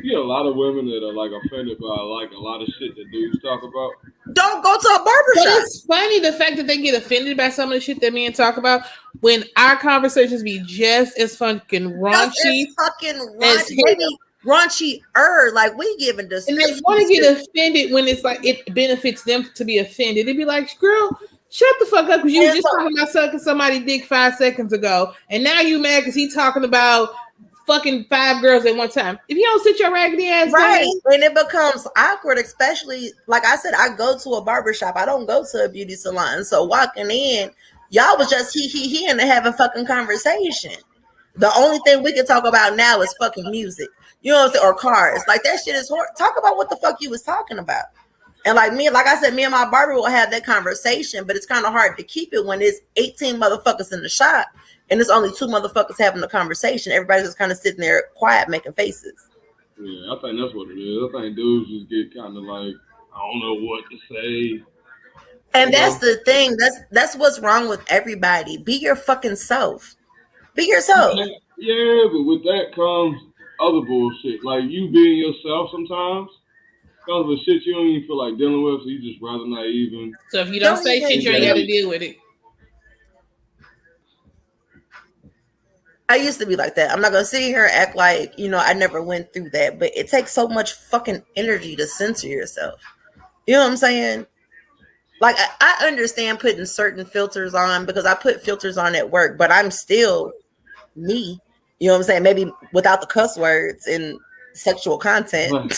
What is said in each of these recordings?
get a lot of women that are like offended by like a lot of shit that dudes talk about. Don't go to a But barbershop. it's funny the fact that they get offended by some of the shit that men talk about when our conversations be just as fucking raunchy. As maybe raunchier. Like we giving And they descriptions. want to get offended when it's like it benefits them to be offended. They'd be like, girl, shut the fuck up because you were just talking about sucking somebody's dick 5 seconds ago. And now you mad because he's talking about fucking 5 girls at one time. If you don't sit your raggedy ass right, down, and it becomes awkward, especially like I said, I go to a barbershop. I don't go to a beauty salon. So walking in, y'all was just he and having fucking conversation. The only thing we can talk about now is fucking music. You know what I'm saying? Or cars. Like that shit is hard. Talk about what the fuck you was talking about. And like I said, me and my barber will have that conversation, but it's kind of hard to keep it when it's 18 motherfuckers in the shop and there's only 2 motherfuckers having the conversation. Everybody's just kind of sitting there quiet, making faces. Yeah, I think that's what it is. I think dudes just get kind of like, I don't know what to say. And that's the thing. That's what's wrong with everybody. Be your fucking self. Be yourself. Yeah, but with that comes other bullshit. Like you being yourself sometimes comes with shit you don't even feel like dealing with, so you just rather not even. So if you don't say shit, you ain't got to deal with it. I used to be like that. I'm not gonna sit here and act like, I never went through that, but it takes so much fucking energy to censor yourself. You know what I'm saying? Like I understand putting certain filters on because I put filters on at work, but I'm still me. You know what I'm saying? Maybe without the cuss words and sexual content.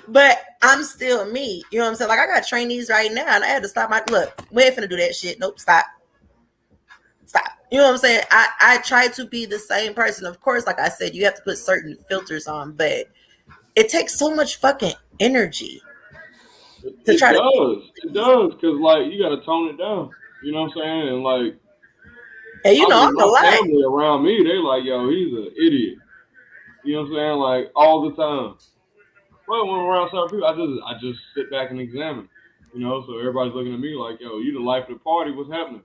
But I'm still me. You know what I'm saying? Like I got trainees right now and I had to stop look, we ain't finna do that shit. Nope, stop. You know what I'm saying? I try to be the same person. Of course, like I said, you have to put certain filters on, but it takes so much fucking energy to try to. It does, because like you gotta tone it down. You know what I'm saying? And like, and I'm my family around me, they like, yo, he's an idiot. You know what I'm saying? Like all the time. But when I'm around certain people, I just sit back and examine. You know, so everybody's looking at me like, yo, you the life of the party. What's happening?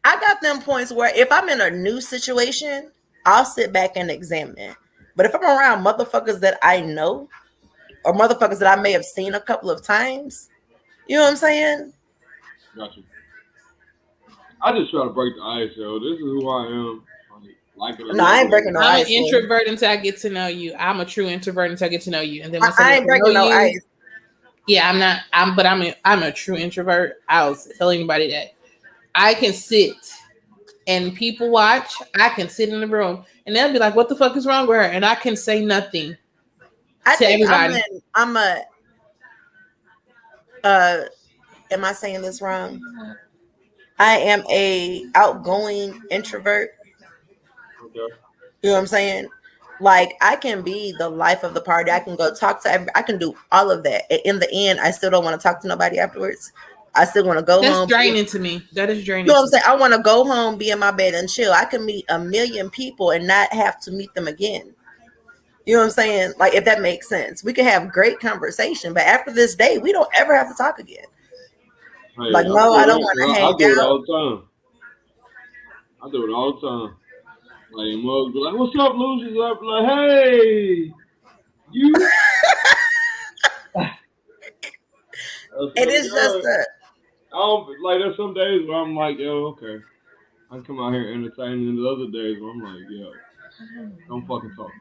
I got them points where if I'm in a new situation, I'll sit back and examine. But if I'm around motherfuckers that I know or motherfuckers that I may have seen a couple of times, you know what I'm saying? Gotcha. I just try to break the ice, yo. This is who I am. No, I ain't breaking no ice. I'm an introvert until I get to know you. I'm a true introvert until I get to know you. And then once I ain't breaking no ice. Yeah, I'm not. I'm a true introvert. I'll tell anybody that. I can sit and people watch. I can sit in the room and they'll be like, "What the fuck is wrong with her?" And I can say nothing to everybody. Am I saying this wrong? I am a outgoing introvert. Okay. You know what I'm saying? Like I can be the life of the party. I can go talk to I can do all of that. In the end, I still don't want to talk to nobody afterwards. I still want to go home. That's draining to me. That is draining. You know what I'm saying? I want to go home, be in my bed and chill. I can meet 1 million people and not have to meet them again. You know what I'm saying? Like if that makes sense. We can have great conversation, but after this day, we don't ever have to talk again. Hey, like, no, I don't want to hang out. I do it all the time. I do it all the time. Like, mugs be like, "What's up, Lucious?" I'm like, "Hey, you." It is just that. I don't like. There's some days where I'm like, "Yo, okay, I can come out here and entertain." And the other days where I'm like, "Yo, don't fucking talk."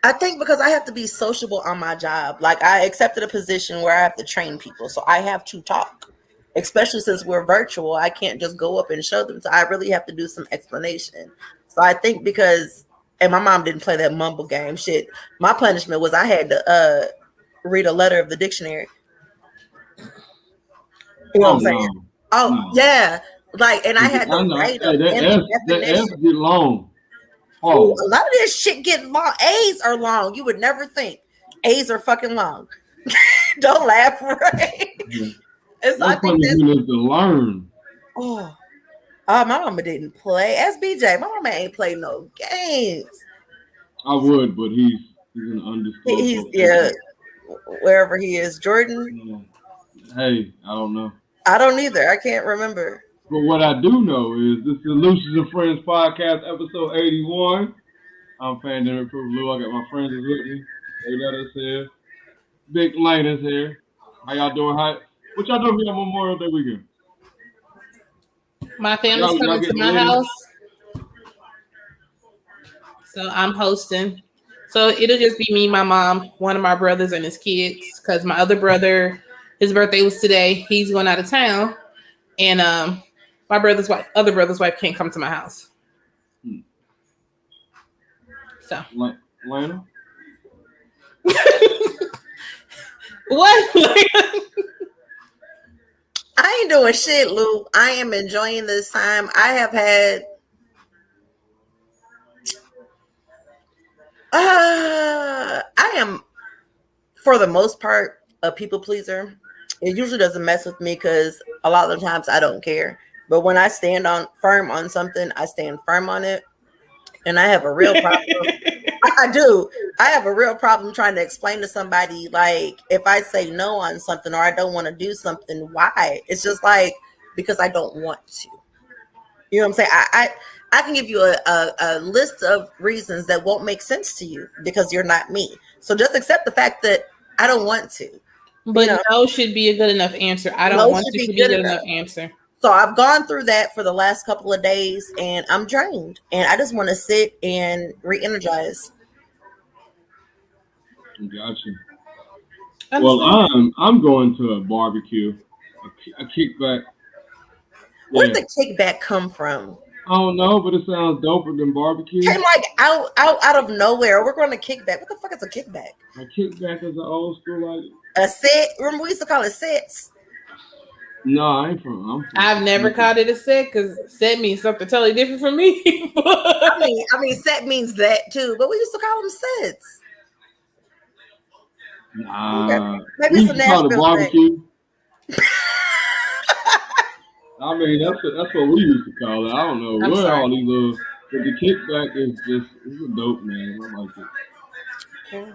I think because I have to be sociable on my job. Like I accepted a position where I have to train people, so I have to talk. Especially since we're virtual, I can't just go up and show them. So I really have to do some explanation. So I think because, and my mom didn't play that mumble game shit. My punishment was I had to read a letter of the dictionary. You know what I'm saying? Oh yeah, like, and I had to write that F get long. Oh, a lot of this shit get long. A's are long. You would never think A's are fucking long. Don't laugh, right? So I think that's to learn. Oh, my mama didn't play. SBJ, my mama ain't play no games. I would, but he's an undisclosed. He's wherever he is. Jordan. Yeah. Hey, I don't know. I don't either. I can't remember. But what I do know is this is the Lucious and Friendz podcast, episode 81. I'm pandemic proof Lou. I got my friends is with me. They let us here. Big Lane is here. How y'all doing? What y'all doing here on Memorial Day weekend? My family's Y'all coming to getting my lit? house, so I'm hosting. So it'll just be me, my mom, one of my brothers, and his kids. Because my other brother, his birthday was today. He's going out of town, and my other brother's wife, can't come to my house. So Lana? what? I ain't doing shit, Lou. I am enjoying this time. I have had I am, for the most part, a people pleaser. It usually doesn't mess with me because a lot of the times I don't care. But when I stand on firm on something, I stand firm on it. And I have a real problem. I do. I have a real problem trying to explain to somebody, like, if I say no on something or I don't want to do something, why? It's just like, because I don't want to. You know what I'm saying? I can give you a list of reasons that won't make sense to you because you're not me. So just accept the fact that I don't want to. But no should be a good enough answer. I don't No want should to be should good be good enough. enough answer. So I've gone through that for the last couple of days and I'm drained and I just want to sit and re-energize. Gotcha. Well, I'm going to a barbecue, a kickback. Where'd the kickback come from? I don't know, but it sounds doper than barbecue. Came like out of nowhere. We're going to kickback. What the fuck is a kickback? A kickback is an old school like a set. Remember we used to call it sets. No, I ain't from. I've never called it a set because set means something totally different from me. I mean, set means that too, but we used to call them sets. Nah, maybe we it's used to call it barbecue. I mean, that's what we used to call it. I don't know what all these little. But the kickback is it's a dope, man. I like it. Yeah.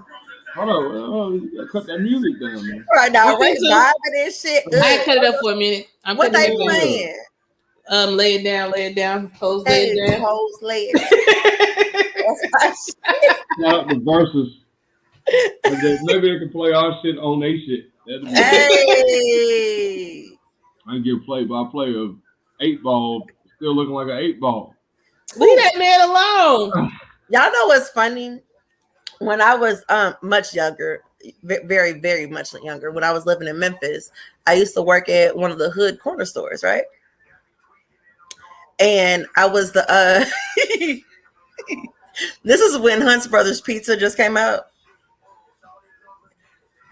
Hold on, you gotta cut that music down, man. Right now, Ray's driving this shit. I cut it up for a minute. What they playing? Lay it down. Hoes lay it down. Hoes lay it down. Not the verses. Maybe they can play our shit on their shit. Hey. I get played by a player of 8-ball, still looking like an 8-ball. Leave that man alone. Y'all know what's funny? When I was much younger, very, very much younger, when I was living in Memphis, I used to work at one of the hood corner stores, right? And I was the this is when Hunt's Brothers Pizza just came out.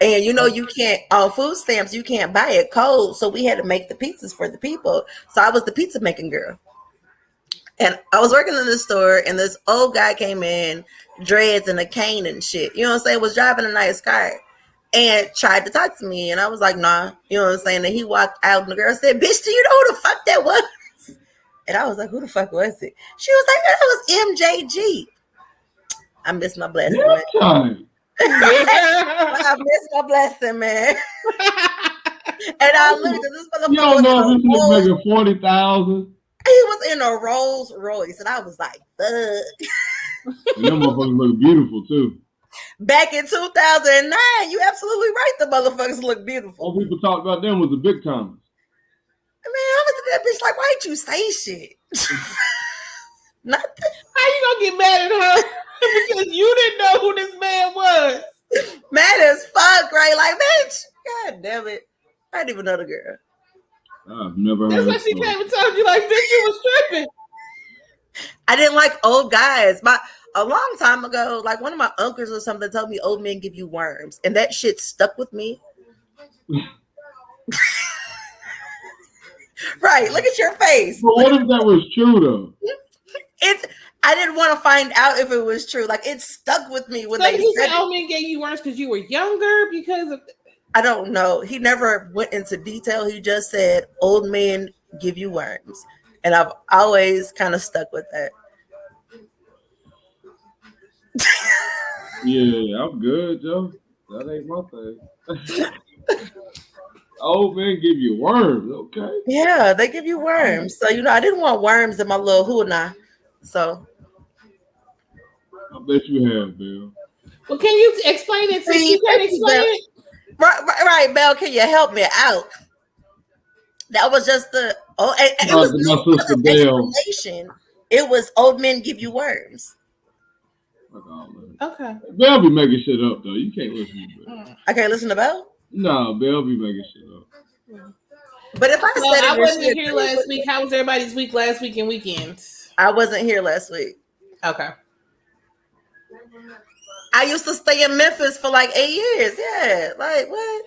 And you know, you can't on food stamps, you can't buy it cold. So we had to make the pizzas for the people. So I was the pizza making girl. And I was working in the store and this old guy came in, dreads and a cane and shit. You know what I'm saying? Was driving a nice car and tried to talk to me. And I was like, nah. You know what I'm saying? And he walked out and the girl said, bitch, do you know who the fuck that was? And I was like, who the fuck was it? She was like, that was MJG. I missed my blessing, man. I missed my blessing, man. And I looked at this motherfucker. You don't know if this nigga making 40,000. He was in a Rolls Royce, and I was like, "Fuck." And them motherfuckers look beautiful too. Back in 2009, you absolutely right. The motherfuckers look beautiful. All people talked about them was the big timers. Man, I was at that bitch like, why didn't you say shit? Nothing. How you gonna get mad at her because you didn't know who this man was? Mad as fuck, right? Like, bitch, god damn it, I didn't even know the girl. I've never heard. That's why she came and told you, like, bitch, you was tripping. I didn't like old guys. A long time ago, like one of my uncles or something told me old men give you worms, and that shit stuck with me. Right, look at your face. But what if that was true though? I didn't want to find out if it was true. Like it stuck with me when they said old men gave you worms because you were younger. Because of I don't know. He never went into detail. He just said old men give you worms, and I've always kind of stuck with that. Yeah, I'm good, Joe. That ain't my thing. Old men give you worms, okay? Yeah, they give you worms. So I didn't want worms in my little huna. So I bet you have, Bill. Well, can you explain it since you can't explain it? Right, Belle, can you help me out? That was just it was My no sister other Belle. explanation. It was old men give you worms. Okay. Belle be making shit up though. You can't listen to Belle. I can't listen to Belle? No, Belle be making shit up. But if I said I it, wasn't here last week. How was everybody's week last week and weekend? I wasn't here last week. Okay. I used to stay in Memphis for like 8 years. Yeah, like what?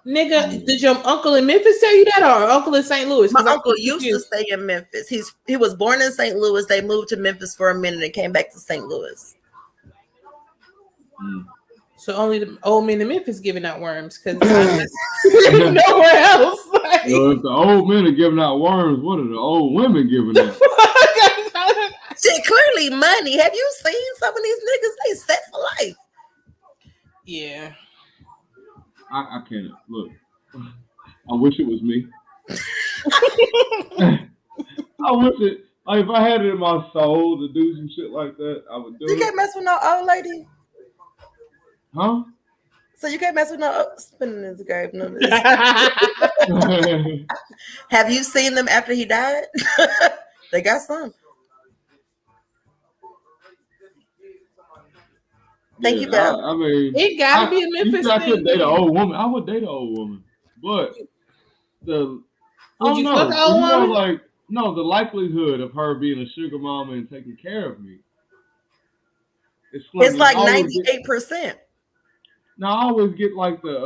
Nigga, did your uncle in Memphis tell you that, or uncle in St. Louis? My uncle used to stay in Memphis. He was born in St. Louis. They moved to Memphis for a minute and came back to St. Louis. So only the old men in Memphis giving out worms because nowhere else. Like, if the old men are giving out worms, what are the old women giving out? Shit, clearly money. Have you seen some of these niggas? They set for life. Yeah. I can't look. I wish it was me. I wish it. Like if I had it in my soul to do some shit like that, I would do it. You can't mess with no old lady. Huh? So you can't mess with no spinning his grave. No, have you seen them after he died? They got some. Thank you, Belle. I mean, it gotta be a Memphis thing. I could date an old woman. I would date an old woman, but would you fuck an old woman? The likelihood of her being a sugar mama and taking care of me. It's like 98%. Now I always get like the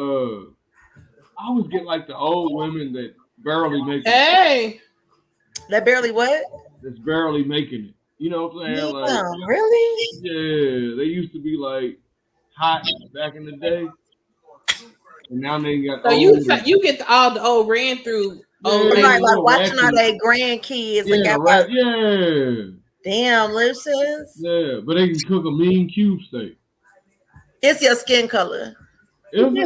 old women that barely make it. Hey, that barely what? That's barely making it. You know what I'm saying? Yeah, really? Yeah, they used to be like hot back in the day, and now they got. So you get all the old ran through. Like watching all their grandkids and got damn Lucious. Yeah, but they can cook a mean cube steak. It's your skin color. That's all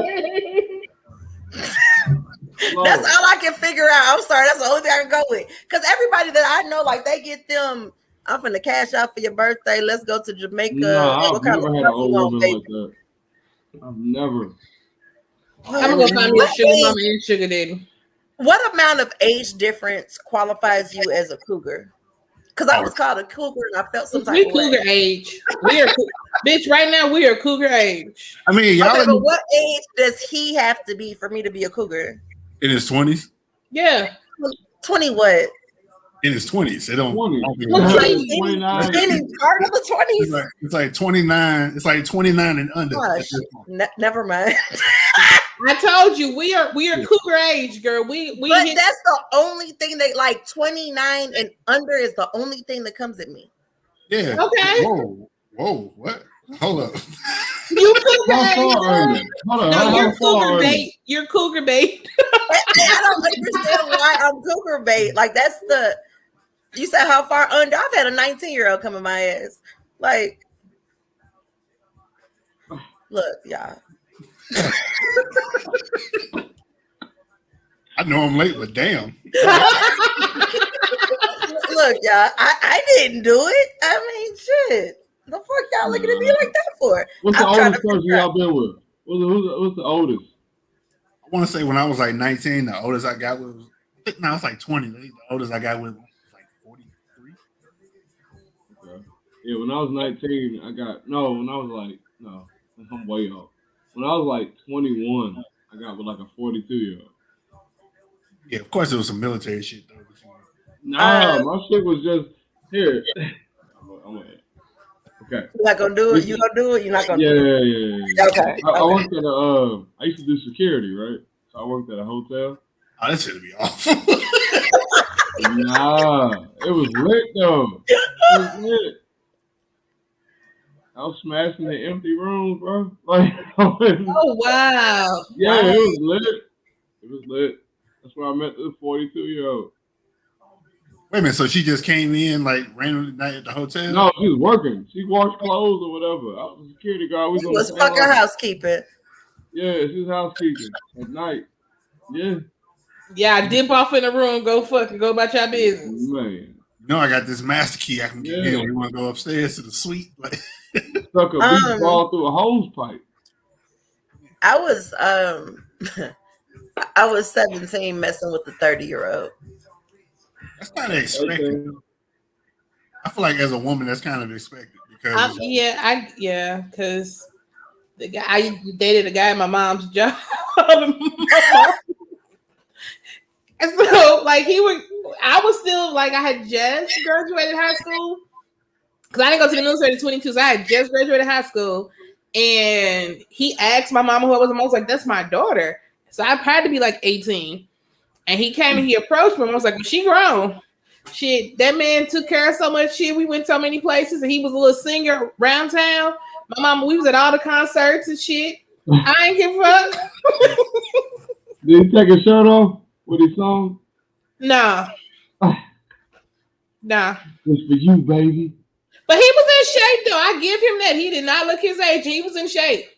I can figure out. I'm sorry, that's the only thing I can go with. Because everybody that I know, like they get them. I'm finna cash out for your birthday. Let's go to Jamaica. No, I've never had an old woman like that. I've never. I'm gonna find me a sugar mama and sugar daddy. What amount of age difference qualifies you as a cougar? Because I was called a cougar and I felt some type of cougar age. We are bitch. Right now we are cougar age. I mean, y'all. Okay, but what age does he have to be for me to be a cougar? In his 20s. Yeah. 20 what? In his 20s. It don't. 20. 29. Any part of the 20s? It's like 29. It's like 29 and under. Never mind. I told you we are cougar age, girl. But that's the only thing that like 29 and under is the only thing that comes at me. Yeah. Okay. Whoa, what? Hold up. You cougar age. No, you're cougar bait. You're cougar bait. I don't understand why I'm cougar bait. Like that's you said how far under? I've had a 19-year-old come in my ass. Like, look, y'all. I know I'm late, but damn. Look, y'all, I didn't do it. I mean, shit. The fuck y'all looking at me like that for? What's the oldest person y'all been with? What's the oldest? I want to say when I was like 19, the oldest I got was it's like 20. The oldest I got was like 43. Okay. Yeah, when I was 19, I'm way off. When I was like 21, I got with like a 42-year-old. Yeah, of course it was some military shit though. Nah, my shit was just here. Okay. You not gonna do it? You gonna do it? You're not gonna do it? Yeah. Okay. I worked at I used to do security, right? So I worked at a hotel. Oh, that should be off. Nah, it was lit though. It was lit. I was smashing the empty rooms, bro. Like, oh wow. Yeah, it was lit. It was lit. That's where I met the 42-year-old. Wait a minute, so she just came in like randomly night at the hotel? No, she was working. She washed clothes or whatever. I was a security guard. She was fucking housekeeping. Yeah, she was housekeeping at night. Yeah. Yeah, dip off in the room, go fucking go about your business. Man, No, I got this master key. I can get Yeah. in. We want to go upstairs to the suite. Like, Stuck a beach ball through a hose pipe. I was I was 17 messing with the 30-year-old. that's kind of expected. Okay. I feel like as a woman, that's kind of expected because because the guy I dated a guy at my mom's job. And so, like, I was still like, I had just graduated high school because I didn't go to the military at 22, so I had just graduated high school. And he asked my mama who I was, and I was like, "That's my daughter." So I had to be like 18. And he came and he approached me. And I was like, "Well, she grown. Shit, that man took care of so much shit. We went so many places, and he was a little singer around town. My mama, we was at all the concerts and shit. I ain't give a fuck." Did he take his shirt off with his song? Nah. Nah. It's for you, baby. But he was in shape, though. I give him that. He did not look his age. He was in shape.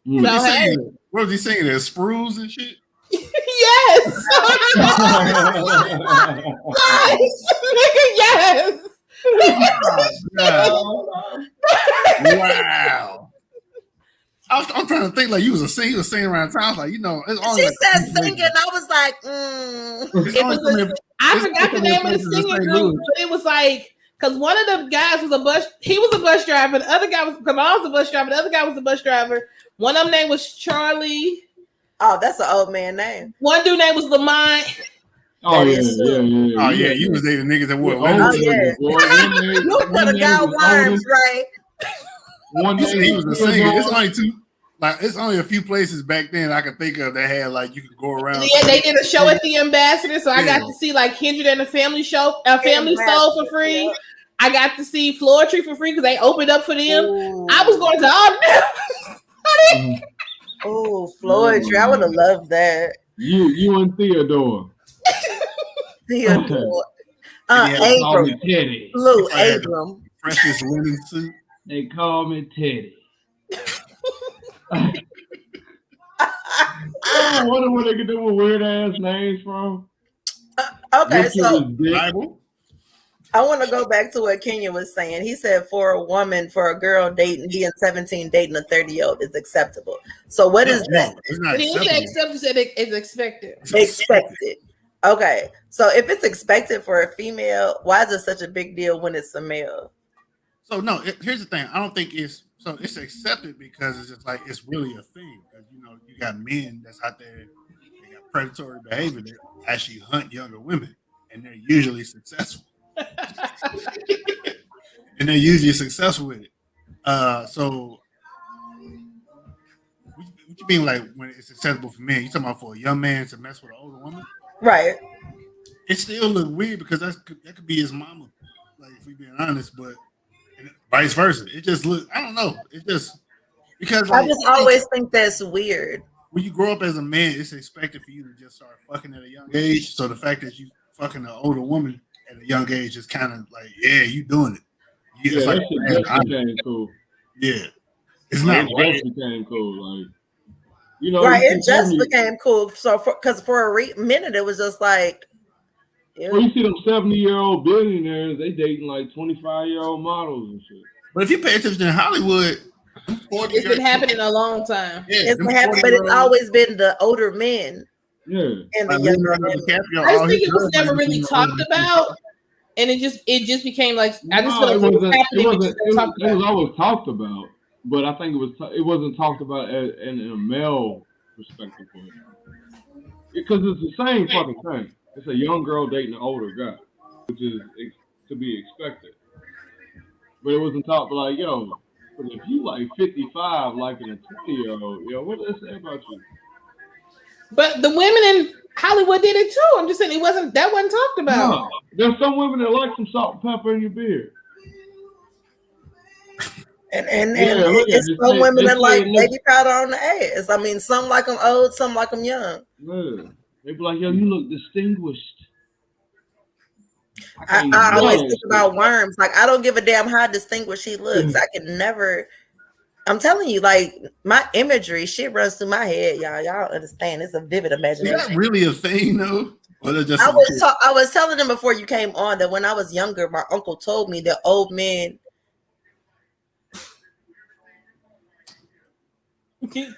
Mm. So, hey. What was he singing? There, sprues and shit. Yes. Yes. Wow. I'm trying to think like you was a singer. You was singing around town. I was like, it's only. She like said singing. I was like, I forgot the name of the singing group, but it was like, because one of the guys was he was a bus driver. The other guy was, because I was a bus driver. The other guy was a bus driver. One of them name was Charlie. oh, that's an old man name. One dude name was Lamont. Oh That yeah, is yeah, yeah. Oh yeah, you was dating niggas that wore. Oh, yeah. You could have got worms, right? One day He was a singer. It's only two. Like it's only a few places back then I could think of that had like you could go around. Yeah, they did a show at the Ambassador, so I got to see like Kindred and the Family Show, Family Soul for free. Yeah. I got to see Floor Tree for free because they opened up for them. Ooh. I was going to all of them. Oh, Floor Tree! I would have loved that. You and Theodore. Theodore. Abram. Lou Abram. Freshest linen suit. They call me Teddy. I wonder where they get them weird ass names from. Okay, so I want to go back to what Kenya was saying. He said for a girl being 17 dating a 30-year-old is acceptable. So what is that? But he said acceptable, said it's expected. Expected. Okay, so if it's expected for a female, why is it such a big deal when it's a male? So no, here's the thing. I don't think it's accepted because it's just like it's really a thing. Because you got men that's out there, they got predatory behavior that actually hunt younger women, and they're usually successful. And they're usually successful with it. So what you mean like when it's acceptable for men? You talking about for a young man to mess with an older woman? Right. It still look weird because that could be his mama. Like if we being honest, but vice versa. It just look. I don't know. It just because I just always think that's weird. When you grow up as a man, it's expected for you to just start fucking at a young age. So the fact that you fucking an older woman at a young age is kind of like, yeah, you doing it. Yeah, like, that became cool. Yeah, it's not right. It became cool, like right. It just became cool. So because for a minute it was just like. Well, you see them 70-year-old billionaires, they dating like 25-year-old models and shit. But if you pay attention to Hollywood, it's been happening a long time. Yeah, it's been happening, but it's always been the older men. Yeah. And the younger women. I just think it was never really talked about. And it just became like I just feel like it was happening. It was always talked about, but I think it wasn't talked about in a male perspective because it's the same fucking thing. It's a young girl dating an older guy, which is to be expected. But it wasn't talked like, but if you like 55, liking a 20-year-old, what does that say about you? But the women in Hollywood did it too. I'm just saying that wasn't talked about. No, there's some women that like some salt and pepper in your beard. And it's some women that like baby powder on the ass. I mean, some like them old, some like them young. Yeah. They be like, you look distinguished. I always think about worms. Like, I don't give a damn how distinguished she looks. I can never. I'm telling you, like, my imagery, shit runs through my head, y'all. Y'all understand? It's a vivid imagination. Is that really a thing, though? Well, that's just I was telling them before you came on that when I was younger, my uncle told me that old men. Yeah,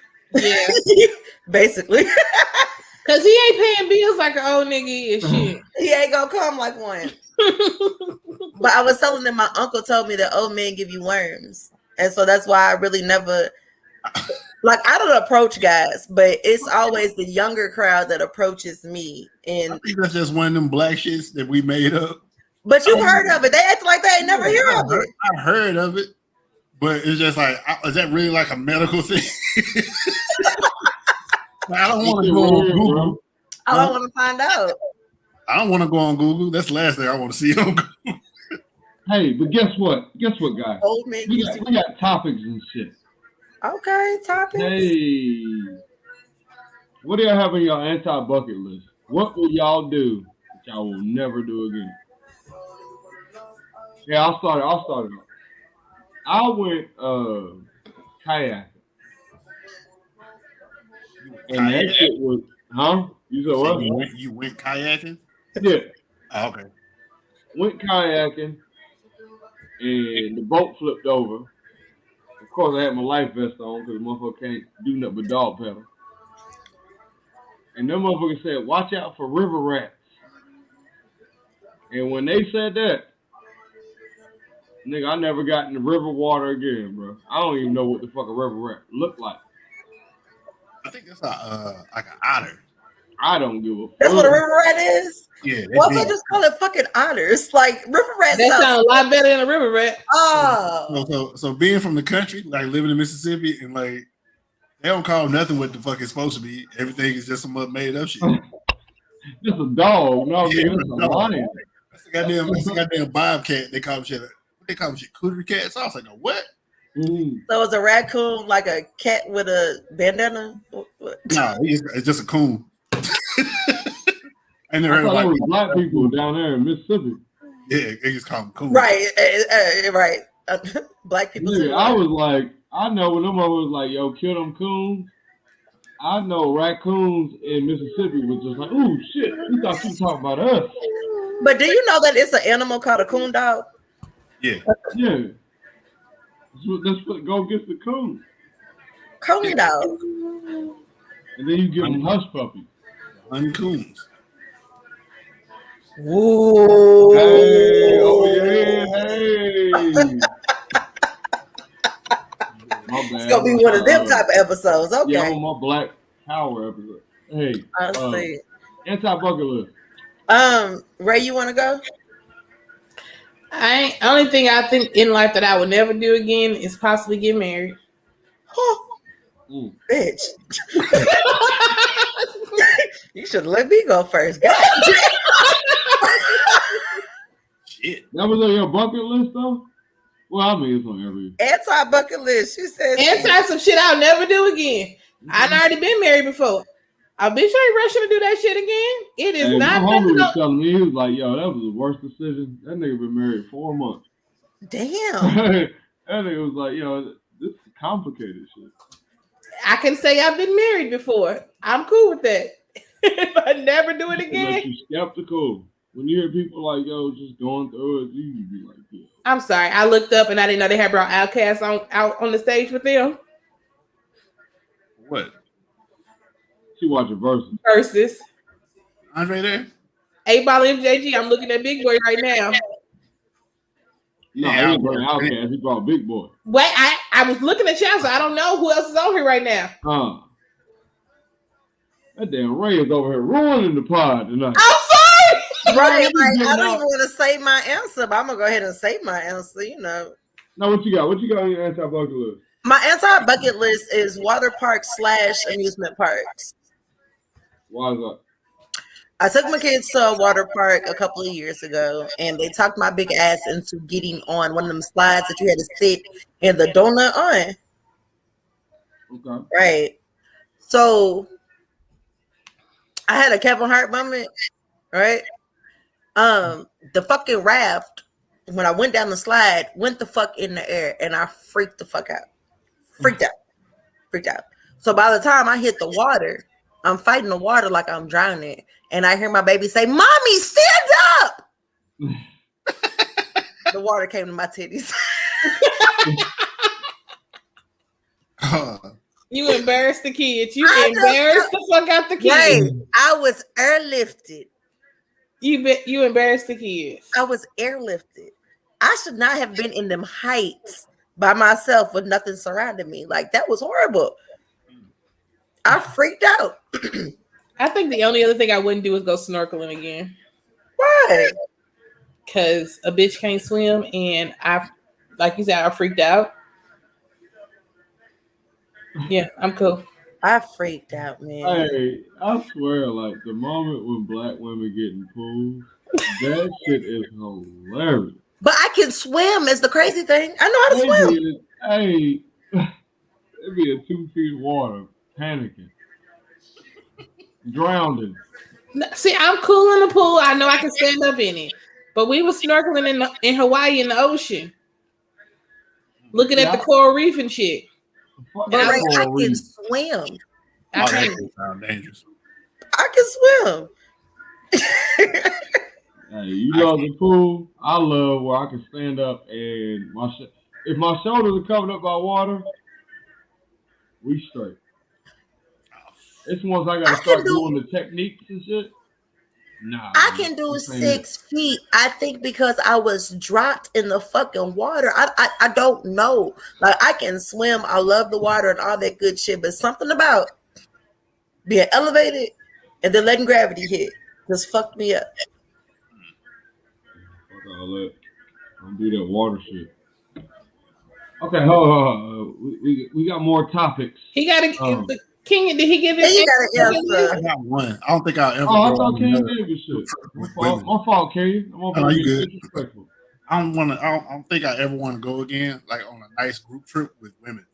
basically. because he ain't paying bills like an old nigga and shit. He ain't gonna come like one. But I was telling them my uncle told me that old men give you worms. And so that's why I really never like I don't approach guys, but it's always the younger crowd that approaches me. And I think that's just one of them black shits that we made up. But you've heard of it. They act like they ain't never hear of it. I heard of it, but it's just like, is that really like a medical thing? I don't want to go on Google. I don't want to find out. I don't want to go on Google. That's the last thing I want to see on Google. Hey, but guess what? Guess what, guys? Old man, we got topics and shit. Okay, topics. Hey, what do y'all have on your anti-bucket list? What will y'all do that y'all will never do again? Yeah, I'll start it off. I went kayaking. And that shit was, huh? You said what? You went kayaking? Yeah. Oh, okay. Went kayaking, and the boat flipped over. Of course, I had my life vest on because the motherfucker can't do nothing but dog pedal. And them motherfuckers said, watch out for river rats. And when they said that, nigga, I never got in the river water again, bro. I don't even know what the fuck a river rat look like. I think that's like an otter. I don't give a fuck. That's what a river rat is? Yeah. Why don't they just call it fucking otters? Like river rats. That sounds a lot better than a river rat. Oh. So being from the country, like living in Mississippi, and like they don't call nothing what the fuck it's supposed to be. Everything is just some made up shit. Just a dog. No, yeah, it's a lion. That's the goddamn bobcat. They call them shit. What they call them shit? Cootery cats. I was like, what? So is a raccoon like a cat with a bandana? No, it's just a coon. I never heard of like black people down there in Mississippi. Yeah, they just call them coons. Right, right. Black people. Yeah, I was like, I know when them was like, yo, kill them coons. I know raccoons in Mississippi was just like, ooh, shit, we thought you were talking about us. But do you know that it's an animal called a coon dog? Yeah. Yeah. That's what go get the coon. Coon dog. And then you give them hush puppies. Uncoons. Whoa. Hey, oh yeah, hey. My bad. It's gonna be one of them type of episodes. Okay. Yeah, I'm on my Black Power episode. Hey, I see. Anti-bucket list. Ray, you want to go? Only thing I think in life that I would never do again is possibly get married. Bitch. You should let me go first. God. Shit. That was on your bucket list though? Well, I mean, it's on every Anti-bucket list. She said anti some shit I'll never do again. I've already been married before. A bitch ain't rushing to do that shit again. It is not. My homie was telling me, he was like, yo, that was the worst decision. That nigga been married 4 months. Damn. That nigga was like, yo, this is complicated shit. I can say I've been married before. I'm cool with that. If I never do it again. You skeptical. When you hear people like, yo, just going through it, you be like, yeah. I'm sorry. I looked up and I didn't know they had brought Outkast out on the stage with them. What? She watching Versus. Versus. Andre there? 8-Ball MJG. I'm looking at Big Boy right now. No, he didn't bring Outkast. He brought Big Boy. Wait, I was looking at y'all, so I don't know who else is on here right now. That damn Ray is over here ruining the pod tonight. I'm sorry. Right, like, I don't even want to say my answer, but I'm gonna go ahead and say my answer. You know. Now, what you got? What you got on your anti-bucket list? My anti-bucket list is water parks / amusement parks. Why is that? I took my kids to a water park a couple of years ago, and they talked my big ass into getting on one of them slides that you had to sit in the donut on. Okay. Right. So I had a Kevin Hart moment, right? The fucking raft, when I went down the slide, went the fuck in the air, and I freaked the fuck out. Freaked out. So by the time I hit the water, I'm fighting the water like I'm drowning. And I hear my baby say, "Mommy, stand up." The water came to my titties. You embarrassed the kids. You embarrassed the fuck out the kids. Hey, I was airlifted. You embarrassed the kids. I was airlifted. I should not have been in them heights by myself with nothing surrounding me. Like, that was horrible. I freaked out. I think the only other thing I wouldn't do is go snorkeling again. Why? Because a bitch can't swim, and like you said, I freaked out. Yeah, I'm cool. I freaked out, man. Hey, I swear, like the moment when black women get in pools, that shit is hilarious. But I can swim is the crazy thing. I know how to swim. Hey, it'd be a 2 feet of water, panicking, drowning. See, I'm cool in the pool. I know I can stand up in it. But we were snorkeling in Hawaii in the ocean, looking at the coral reef and shit. But I can swim. That sound dangerous. I can swim. Hey, you love the pool. I love where I can stand up and if my shoulders are covered up by water, we straight. It's once I gotta start doing the techniques and shit. Nah, I can do 6 feet. I think because I was dropped in the fucking water. I don't know. Like, I can swim. I love the water and all that good shit. But something about being elevated and then letting gravity hit just fucked me up. Fuck all that. Don't do that water shit. Okay, hold on. We got more topics. He got to. King, did he give it? I got one. I don't think I'll ever. I thought King gave a shit. My fault, King. You good? I don't think I ever want to go again, like on a nice group trip with women.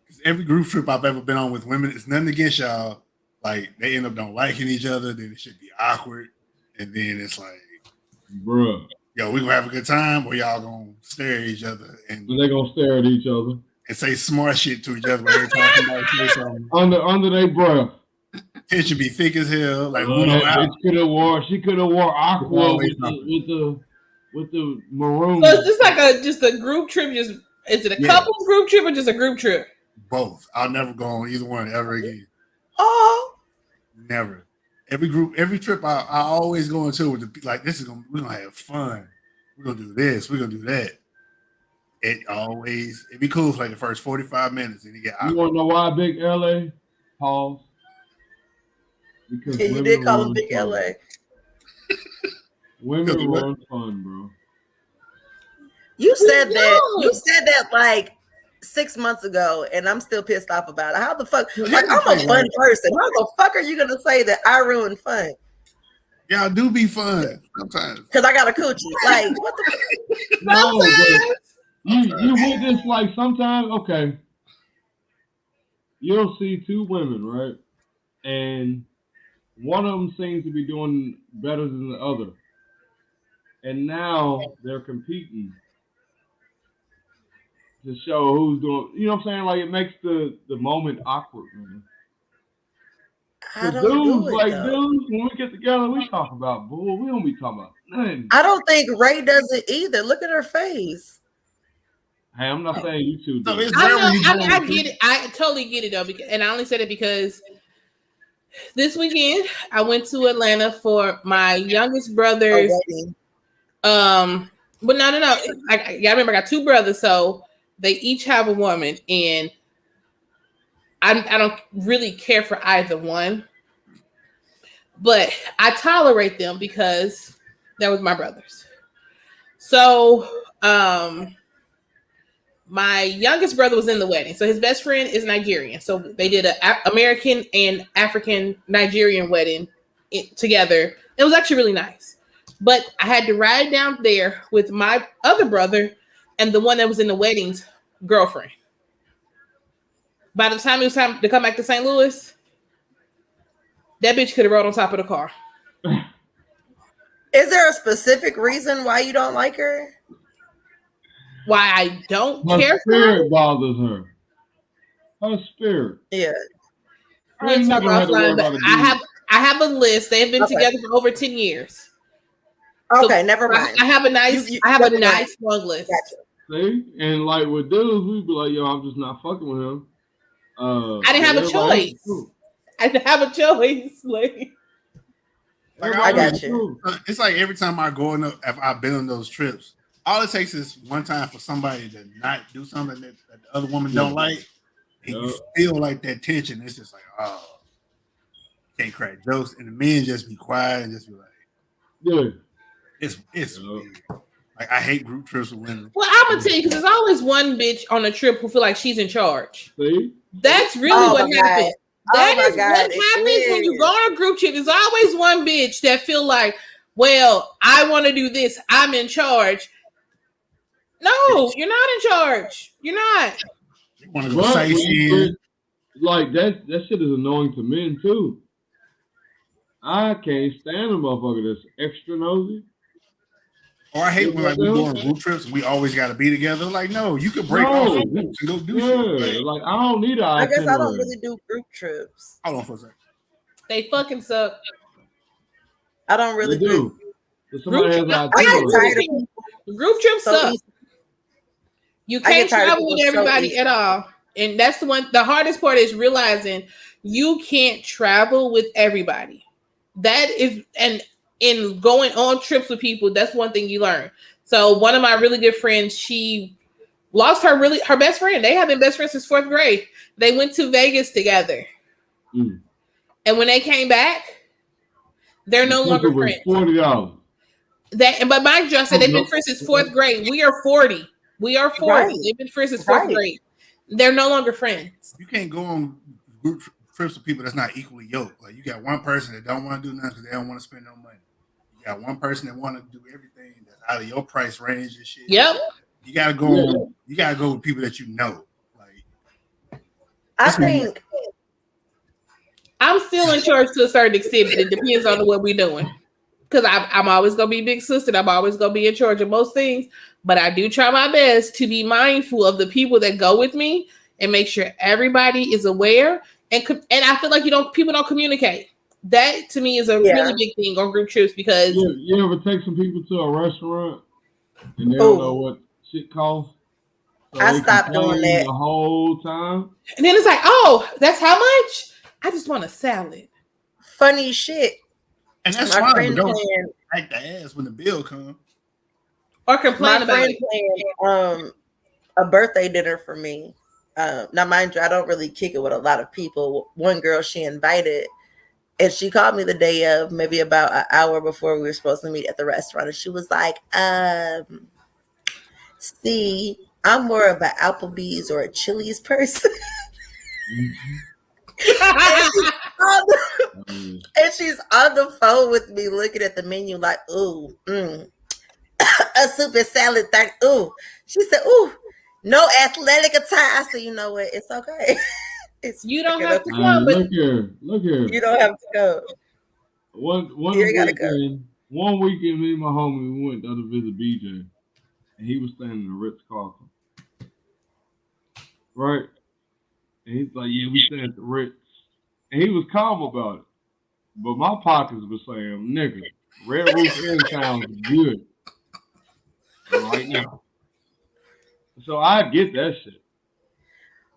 Because every group trip I've ever been on with women, it's nothing against y'all. Like, they end up don't liking each other, then it should be awkward, and then it's like, bruh, yo, we gonna have a good time, or y'all gonna stare at each other and they gonna stare at each other and say smart shit to each other when they're talking about say something under their breath. It should be thick as hell. Like, she could have wore aqua with the maroon. So it's just a group trip. Is it a couple group trip or just a group trip? Both. I'll never go on either one ever again. Oh, never. Every trip I always go into with we're gonna have fun. We're gonna do this. We're gonna do that. It'd be cool for like the first 45 minutes, and you get. You want to know why Big LA? Pause. Because you did call him Big LA. Women run fun, bro. You said that like 6 months ago, and I'm still pissed off about it. How the fuck? Like, I'm a fun person. How the fuck are you gonna say that I ruin fun? Y'all do be fun sometimes. Because I got a coochie. Like, what the fuck? No, but you with this, like, sometimes, okay, you'll see two women, right? And one of them seems to be doing better than the other. And now they're competing to show who's doing, you know what I'm saying? Like, it makes the moment awkward, man. Dudes, when we get together, we talk about bull. We don't be talking about nothing. I don't think Ray does it either. Look at her face. Hey, I'm not saying you two do. I get it. I totally get it, though. And I only said it because this weekend I went to Atlanta for my youngest brother's. But no. I remember I got two brothers, so they each have a woman, and I don't really care for either one, but I tolerate them because that was my brothers. So my youngest brother was in the wedding. So his best friend is Nigerian. So they did an American and African Nigerian wedding together. It was actually really nice. But I had to ride down there with my other brother and the one that was in the wedding's girlfriend. By the time it was time to come back to St. Louis, that bitch could have rode on top of the car. Is there a specific reason why you don't like her? Why I don't her care for her? Her spirit bothers her. Her spirit. Yeah. We'll talk never had to worry offline, but about a I dude. have a list. They've been Okay. together for over 10 years. Okay, So never mind. I have a nice never mind. long list. Gotcha. See? And like with dudes, we'd be like, yo, I'm just not fucking with him. I didn't have a everybody else is choice. cool. I didn't have a choice. Like, Like I got is you. cool. It's like every time I go on, if I've been on those trips, all it takes is one time for somebody to not do something that the other woman don't like, and you feel like that tension. It's just like, oh, can't crack jokes, and the men just be quiet and just be like, Yeah. it's weird. Like I hate group trips with women. well, I'm gonna tell you because there's always one bitch on a trip who feel like she's in charge. See? That's really Oh what my God. happens. Oh That my is God, what it happens when you is. go on a group trip. There's always one bitch that feel like, well, I want to do this. I'm in charge. No, you're not in charge. You're not. You want to go But when you sightseeing? get, like that shit is annoying to men too. I can't stand a motherfucker that's extra nosy. Or I hate when like we go on group trips and we always got to be together. Like, no, you could break No. off and go do Yeah, shit. like I don't need an I guess I don't itinerary. really do group trips. Hold on for a second. They fucking suck. I don't really They do. If somebody has an I get itinerary. tired of people Group trips so suck. easy. You I get can't tired of travel people with so everybody easy. at all. And that's the hardest part is realizing you can't travel with everybody. That is, and in going on trips with people, that's one thing you learn. So one of my really good friends, she lost her best friend. They have been best friends since 4th grade. They went to Vegas together. Mm. And when they came back, they're no The longer ticket was friends. $40. But mind you, I said they've been friends since 4th grade. We are 40. We are 40. Right. They've been friends since 4th Right. grade. They're no longer friends. You can't go on group trips with people that's not equally yoked. Like you got one person that don't want to do nothing because they don't want to spend no money. You got one person that want to do everything that's out of your price range and shit. Yep. You gotta go. Yeah. You gotta go with people that you know. Like I think I'm still in charge to a certain extent, but it depends on what we're doing. Because I'm always going to be big sister. I'm always going to be in charge of most things. But I do try my best to be mindful of the people that go with me and make sure everybody is aware. And I feel like people don't communicate. That to me is a really big thing on group trips because You ever take some people to a restaurant and they don't know what shit costs? So I they stopped doing complain that the whole time. and then it's like, oh, that's how much? I just want a salad. funny shit. and that's My fine. friend But don't planned act the ass when the bill comes. Or complain my about friend it. planned a birthday dinner for me. Now mind you, I don't really kick it with a lot of people. One girl she invited, and she called me the day of, maybe about an hour before we were supposed to meet at the restaurant, and she was like, see, I'm more of an Applebee's or a Chili's person. And she's on the phone with me looking at the menu like, ooh, a soup and salad. Ooh. She said, ooh, no athletic attire. I said, you know what? It's okay. You don't have to go, but Look here. You don't have to go. One You gotta weekend, me and my homie, we went to visit BJ, and he was staying in the Ritz Carlton, right? And he's like, "Yeah, we stay at the Ritz," and he was calm about it, but my pockets were saying, "Nigga, Red Roof Inn sounds good right now." So I get that shit.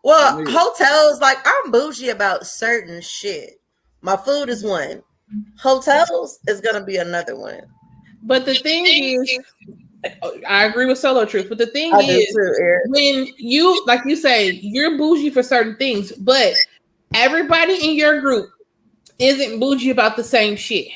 Well, Nigga. hotels, like I'm bougie about certain shit. My food is one. Hotels is gonna be another one. But the thing is, I agree with Solo Truth. But the thing I do is, too, Eric. when you, like you say, you're bougie for certain things, but everybody in your group isn't bougie about the same shit.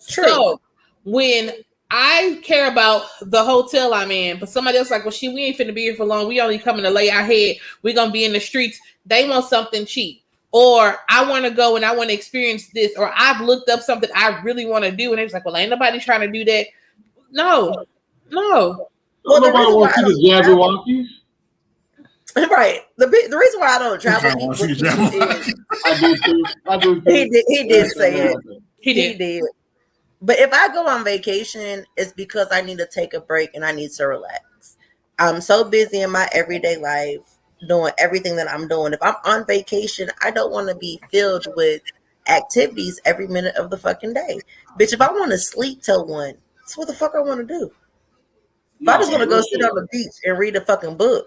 True. So when I care about the hotel I'm in, but somebody else like, well, we ain't finna be here for long. We only coming to lay our head. We're gonna be in the streets. They want something cheap. Or I want to go and I want to experience this, or I've looked up something I really want to do, and it's like, well, ain't nobody trying to do that. No. Well, Nobody wants to see the Jabberwockies. Right. The reason why I don't travel I want with to see people the is I do too. he did say it. He He did. did. But if I go on vacation, it's because I need to take a break and I need to relax. I'm so busy in my everyday life. doing everything that I'm doing. If I'm on vacation, I don't want to be filled with activities every minute of the fucking day. Bitch, if I want to sleep till 1, that's what the fuck I want to do. If I just want to go sit on the beach and read a fucking book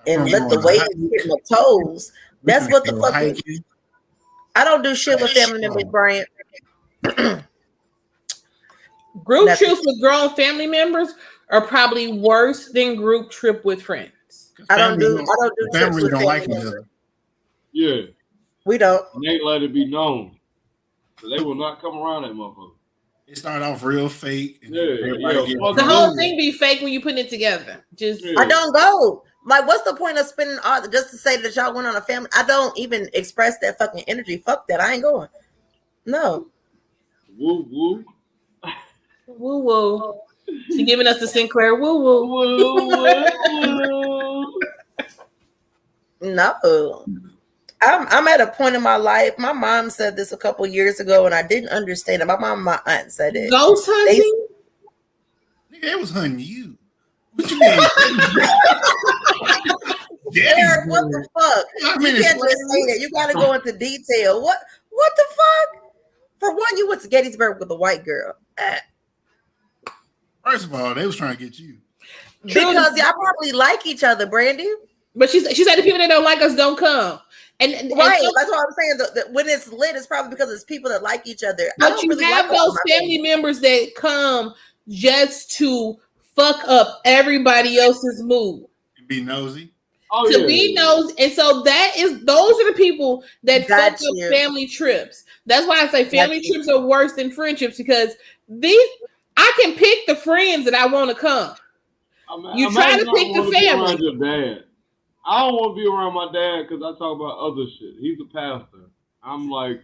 and let the waves hit my toes, that's what the fuck I don't do shit with family members, Brian. Group trips with grown family members are probably worse than group trip with friends. I don't do trips with family like members. Yeah. We don't. And they let it be known. So they will not come around that motherfucker. It started off real fake. And the whole thing be fake when you put it together. Just I don't go. Like, what's the point of spending all just to say that y'all went on a family? I don't even express that fucking energy. Fuck that. I ain't going. No. Woo woo. Woo woo. She giving us the Sinclair woo woo. Woo woo. No. I'm at a point in my life. My mom said this a couple years ago, and I didn't understand it. My mom and my aunt said it. Ghost hunting? It was hunting you. What you mean? Derek, what the fuck? You can't just say that. You gotta go into detail. What the fuck? For one, you went to Gettysburg with a white girl. First of all, they was trying to get you. Because y'all probably like each other, Brandy. But she said the people that don't like us don't come. And right, that's what I'm saying. When it's lit, it's probably because it's people that like each other. But you really have those family members that come just to fuck up everybody else's mood. Be nosy. Be nosy. And so those are the people that fuck up family trips. That's why I say family trips are worse than friendships, because I can pick the friends that I want to come. You try to pick the family. I don't want to be around my dad because I talk about other shit. He's a pastor. I'm like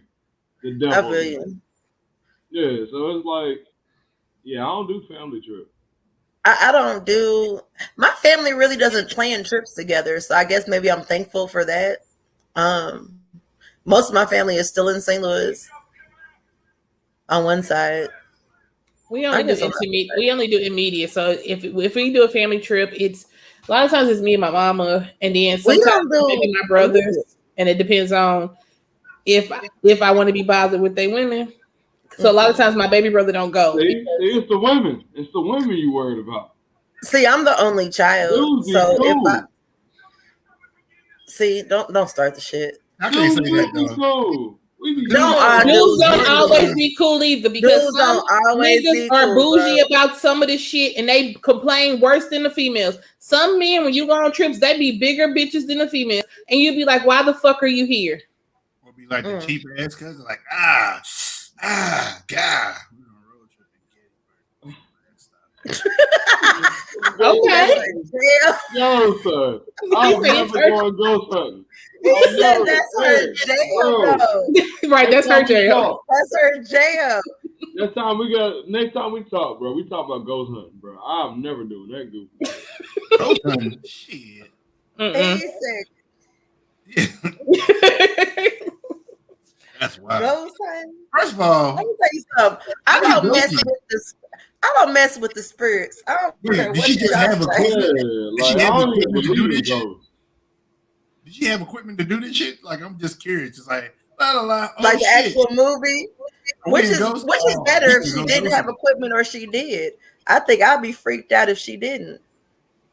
the devil. I feel you. Yeah, so it's like, I don't do family trips. I don't do. My family really doesn't plan trips together, so I guess maybe I'm thankful for that. Most of my family is still in St. Louis. On one side, we only do immediate. So if we do a family trip, it's a lot of times it's me and my mama, and then sometimes maybe my brothers, and it depends on if I want to be bothered with their women. So a lot of times my baby brother don't go. See, it's the women. It's the women you worried about. See, I'm the only child, so if don't start the shit. I can't say that though. Dudes don't always be cool either, because some niggas are bougie about some of this shit and they complain worse than the females. Some men, when you go on trips, they be bigger bitches than the females, and you be like, "Why the fuck are you here?" Or be like the cheap ass cousin, like God. Okay. Yo, son. I'm never going ghost hunting. He said that's her jail. Right, that's her jail. That's her jail. Next time we talk, bro, we talk about ghost hunting, bro. I'm never doing that goofy. Ghost hunting? Shit. He said. That's wild. Ghost hunting? First of all, let me tell you something. I don't mess with the spirits. I don't care what she just have equipment. Did she have equipment to do this shit? Like, I'm just curious. It's like, like the actual movie, which is better if she didn't have equipment or she did. I think I'd be freaked out if she didn't.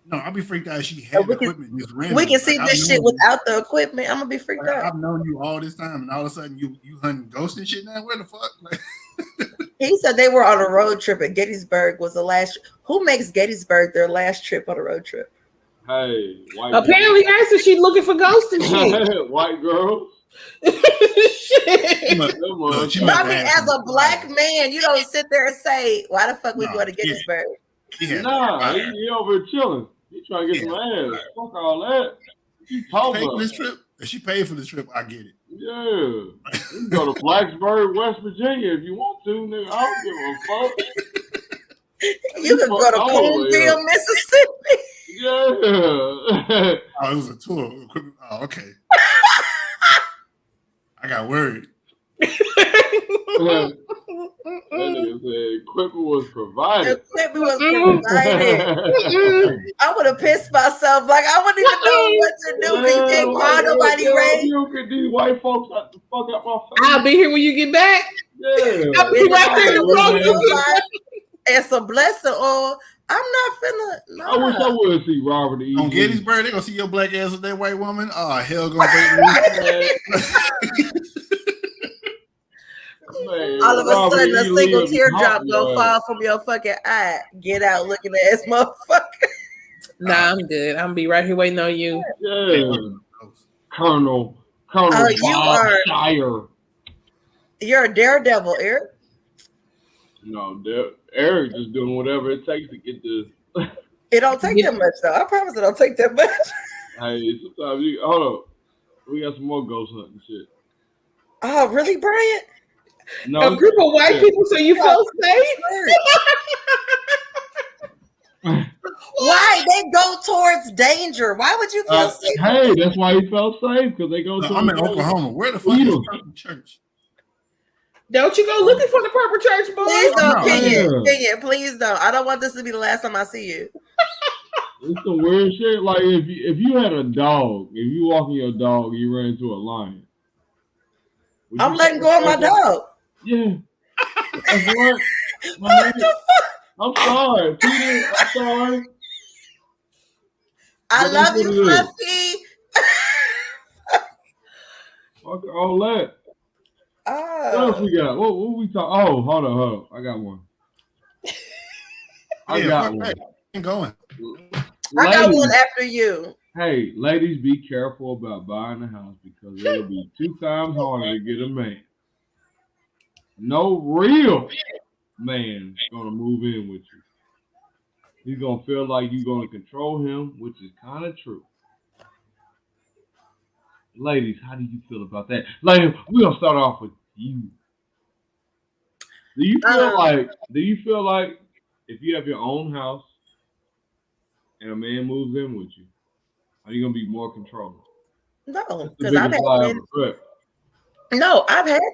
No, I'll be freaked out if she had equipment. We can see this shit without the equipment. I'm gonna be freaked out. I've known you all this time, and all of a sudden you hunting ghosts and shit now. Where the fuck? Like, he said they were on a road trip, and Gettysburg was the last. Who makes Gettysburg their last trip on a road trip? Hey, white apparently, Ashley, she's looking for ghosts and shit. White girl. Probably as a black man, you don't sit there and say, "Why the fuck we go to Gettysburg?" Nah, he over here chilling. He trying to get some ass. Fuck all that. She paid for this trip. If she paid for this trip, I get it. Yeah. You can go to Blacksburg, West Virginia if you want to, nigga. I don't give a fuck. You can go to Coonville, Mississippi. Yeah. Oh, it was a tour. Oh, okay. I got worried. That nigga said equipment was provided. Equipment was provided. I would have pissed myself. Like I wouldn't even know what to do. Cause you can't call nobody Ray. You get these white folks out the fuck out my face. I'll be here when you get back. Yeah. I'll be right there in the room. And some blessing on. I'm not finna. Nah. I wish I would see Robert E. On Gettysburg, they gonna see your black ass with that white woman. Oh hell, gonna break Man, all of a sudden, a single teardrop gonna fall from your fucking eye. Get out looking at this motherfucker. Nah, I'm good. I'm gonna be right here waiting on you. Yeah. Colonel Bob Shire. You're a daredevil, Eric. No, Eric just doing whatever it takes to get this. It don't take that much, though. I promise it don't take that much. Hey, sometimes hold up. We got some more ghost hunting shit. Oh, really, Brian? No, a group of white people, so you felt safe? Why? They go towards danger. Why would you feel safe? Hey, that's why he felt safe, because they go to I'm in Oklahoma. Where the fuck is the church? Don't you go looking for the proper church, boy? Please don't, Kenyon. Please don't. I don't want this to be the last time I see you. It's some weird shit. Like if you had a dog, if you walking your dog, and you ran into a lion. I'm letting go of my dog. Yeah. That's what. What the fuck? I'm sorry, Peter. I'm sorry. I love you, Fluffy. Fuck all that. Oh. What else we got? What we talk? Oh, hold on. I got one. I got one. I'm going. I got one after you. Hey, ladies, be careful about buying a house because it'll be 2 times harder to get a man. No real man gonna move in with you. He's gonna feel like you're gonna control him, which is kind of true. Ladies, how do you feel about that? Ladies, we're gonna start off with you. Do you feel like if you have your own house and a man moves in with you, are you gonna be more controlling? No, because I've had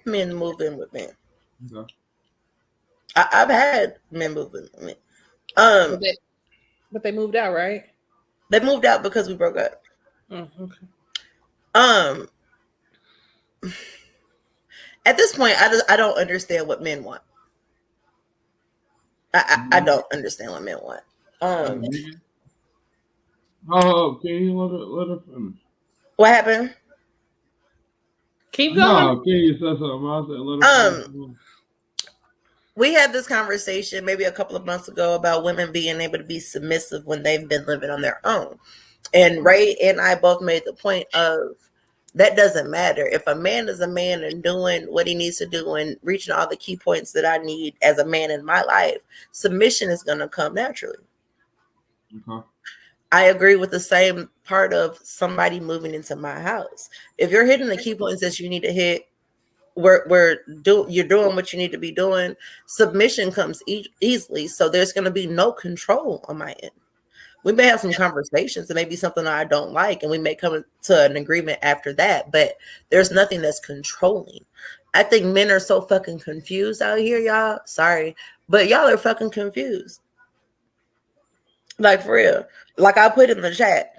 men move in with me. Okay. I've had men move in with me. But they moved out, right? They moved out because we broke up. Oh, okay. At this point, I don't understand what men want. I don't understand what men want. Oh, can you let her finish? What happened? Keep going. No, can you say something? I said let her finish. We had this conversation maybe a couple of months ago about women being able to be submissive when they've been living on their own. And Ray and I both made the point of that doesn't matter. If a man is a man and doing what he needs to do and reaching all the key points that I need as a man in my life, submission is going to come naturally. Okay. I agree with the same part of somebody moving into my house. If you're hitting the key points that you need to hit, you're doing what you need to be doing. Submission comes easily, so there's going to be no control on my end. We may have some conversations, and maybe something I don't like, and we may come to an agreement after that. But there's nothing that's controlling. I think men are so fucking confused out here, y'all. Sorry, but y'all are fucking confused. Like for real. Like I put in the chat.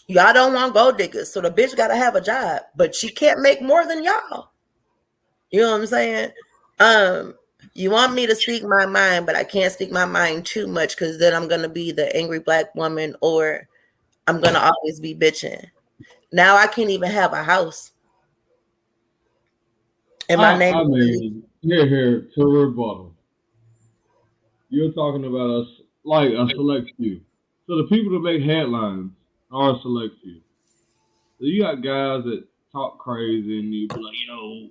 Y'all don't want gold diggers, so the bitch got to have a job, but she can't make more than y'all. You know what I'm saying? You want me to speak my mind, but I can't speak my mind too much because then I'm going to be the angry black woman or I'm going to always be bitching. Now I can't even have a house. And my name here, to rebuttal. You're talking about us like a select few. So the people that make headlines are a select few. So you got guys that talk crazy and you be like, yo,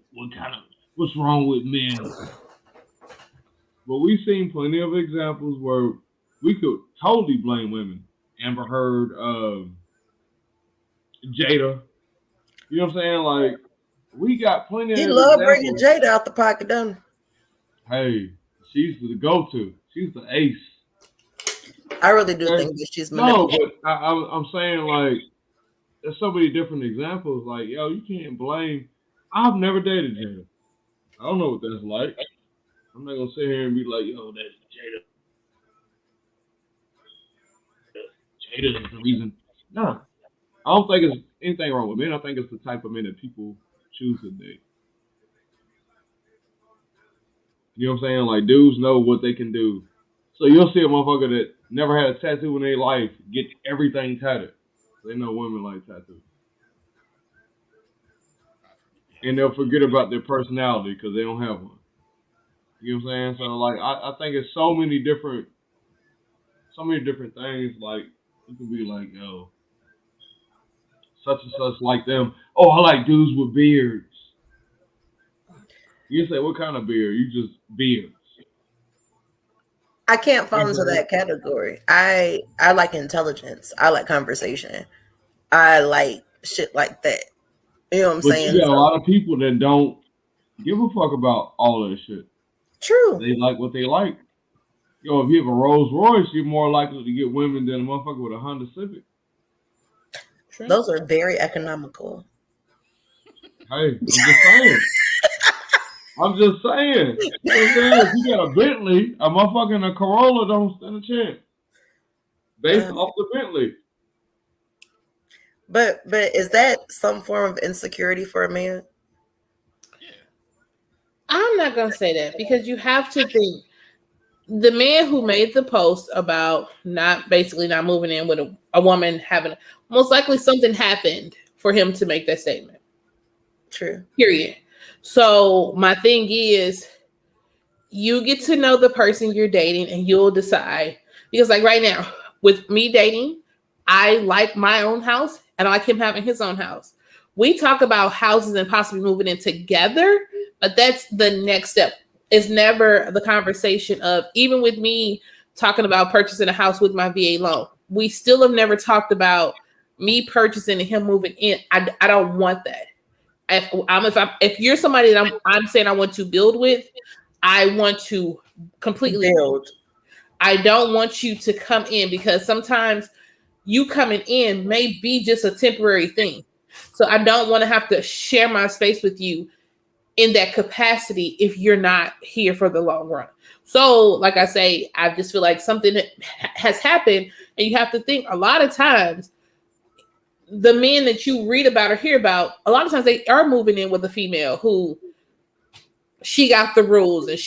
what's wrong with men? But we've seen plenty of examples where we could totally blame women. Amber Heard, Jada. You know what I'm saying? Like, we got plenty of examples. Love bringing Jada out the pocket, don't he? Hey, she's the go-to. She's the ace. I really do think that she's manipulative. No, but I'm saying, like, there's so many different examples. Like, yo, you can't blame. I've never dated Jada. I don't know what that's like. I'm not gonna sit here and be like, yo, that's Jada. Jada is the reason. No, I don't think it's anything wrong with men. I think it's the type of men that people choose to date. You know what I'm saying? Like dudes know what they can do. So you'll see a motherfucker that never had a tattoo in their life get everything tattooed. They know women like tattoos. And they'll forget about their personality because they don't have one. You know what I'm saying? So like I think it's so many different things. Like you can be like, yo, such and such like them. Oh, I like dudes with beards. You say what kind of beard? You just beards. I can't fall into that category. I like intelligence. I like conversation. I like shit like that. You know what I'm saying? You got a lot of people that don't give a fuck about all of this shit. True. They like what they like. Yo, if you have a Rolls Royce, you're more likely to get women than a motherfucker with a Honda Civic. True. Those are very economical. Hey, I'm just saying. You know what I'm saying? If you got a Bentley, a motherfucker in a Corolla don't stand a chance. Based off the Bentley. But is that some form of insecurity for a man? I'm not gonna say that because you have to think the man who made the post about not moving in with a woman having most likely something happened for him to make that statement. True. Period. So my thing is you get to know the person you're dating and you'll decide, because like right now with me dating, I like my own house and I like him having his own house. We talk about houses and possibly moving in together, but that's the next step. It's never the conversation of, even with me talking about purchasing a house with my VA loan, we still have never talked about me purchasing and him moving in. I don't want that. If you're somebody that I'm saying I want to build with, I want to completely build. I don't want you to come in, because sometimes you coming in may be just a temporary thing. So I don't want to have to share my space with you in that capacity if you're not here for the long run. So like I say, I just feel like something has happened, and you have to think a lot of times the men that you read about or hear about, a lot of times they are moving in with a female who she got the rules and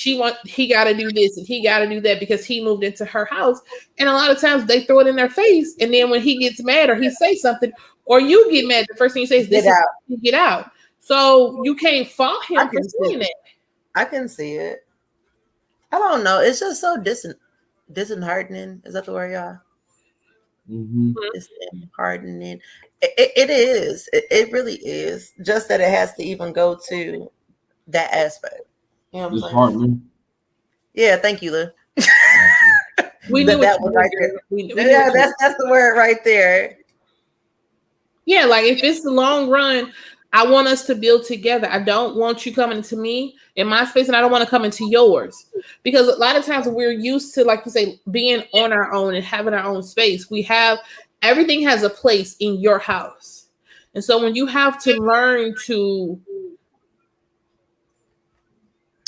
he got to do this and he got to do that because he moved into her house. And a lot of times they throw it in their face. And then when he gets mad or he says something, or you get mad, the first thing you say is, get out. So you can't fault him for saying it. I can see it. I don't know. It's just so disheartening. Is that the word, y'all? Mm-hmm. Disheartening. It is. It really is. Just that it has to even go to that aspect. You know what I'm saying? Yeah, thank you, Lou. We knew that was right there. That's the word right there. Yeah, like if it's the long run, I want us to build together. I don't want you coming to me in my space, and I don't want to come into yours. Because a lot of times we're used to, like you say, being on our own and having our own space. Everything has a place in your house. And so when you have to learn to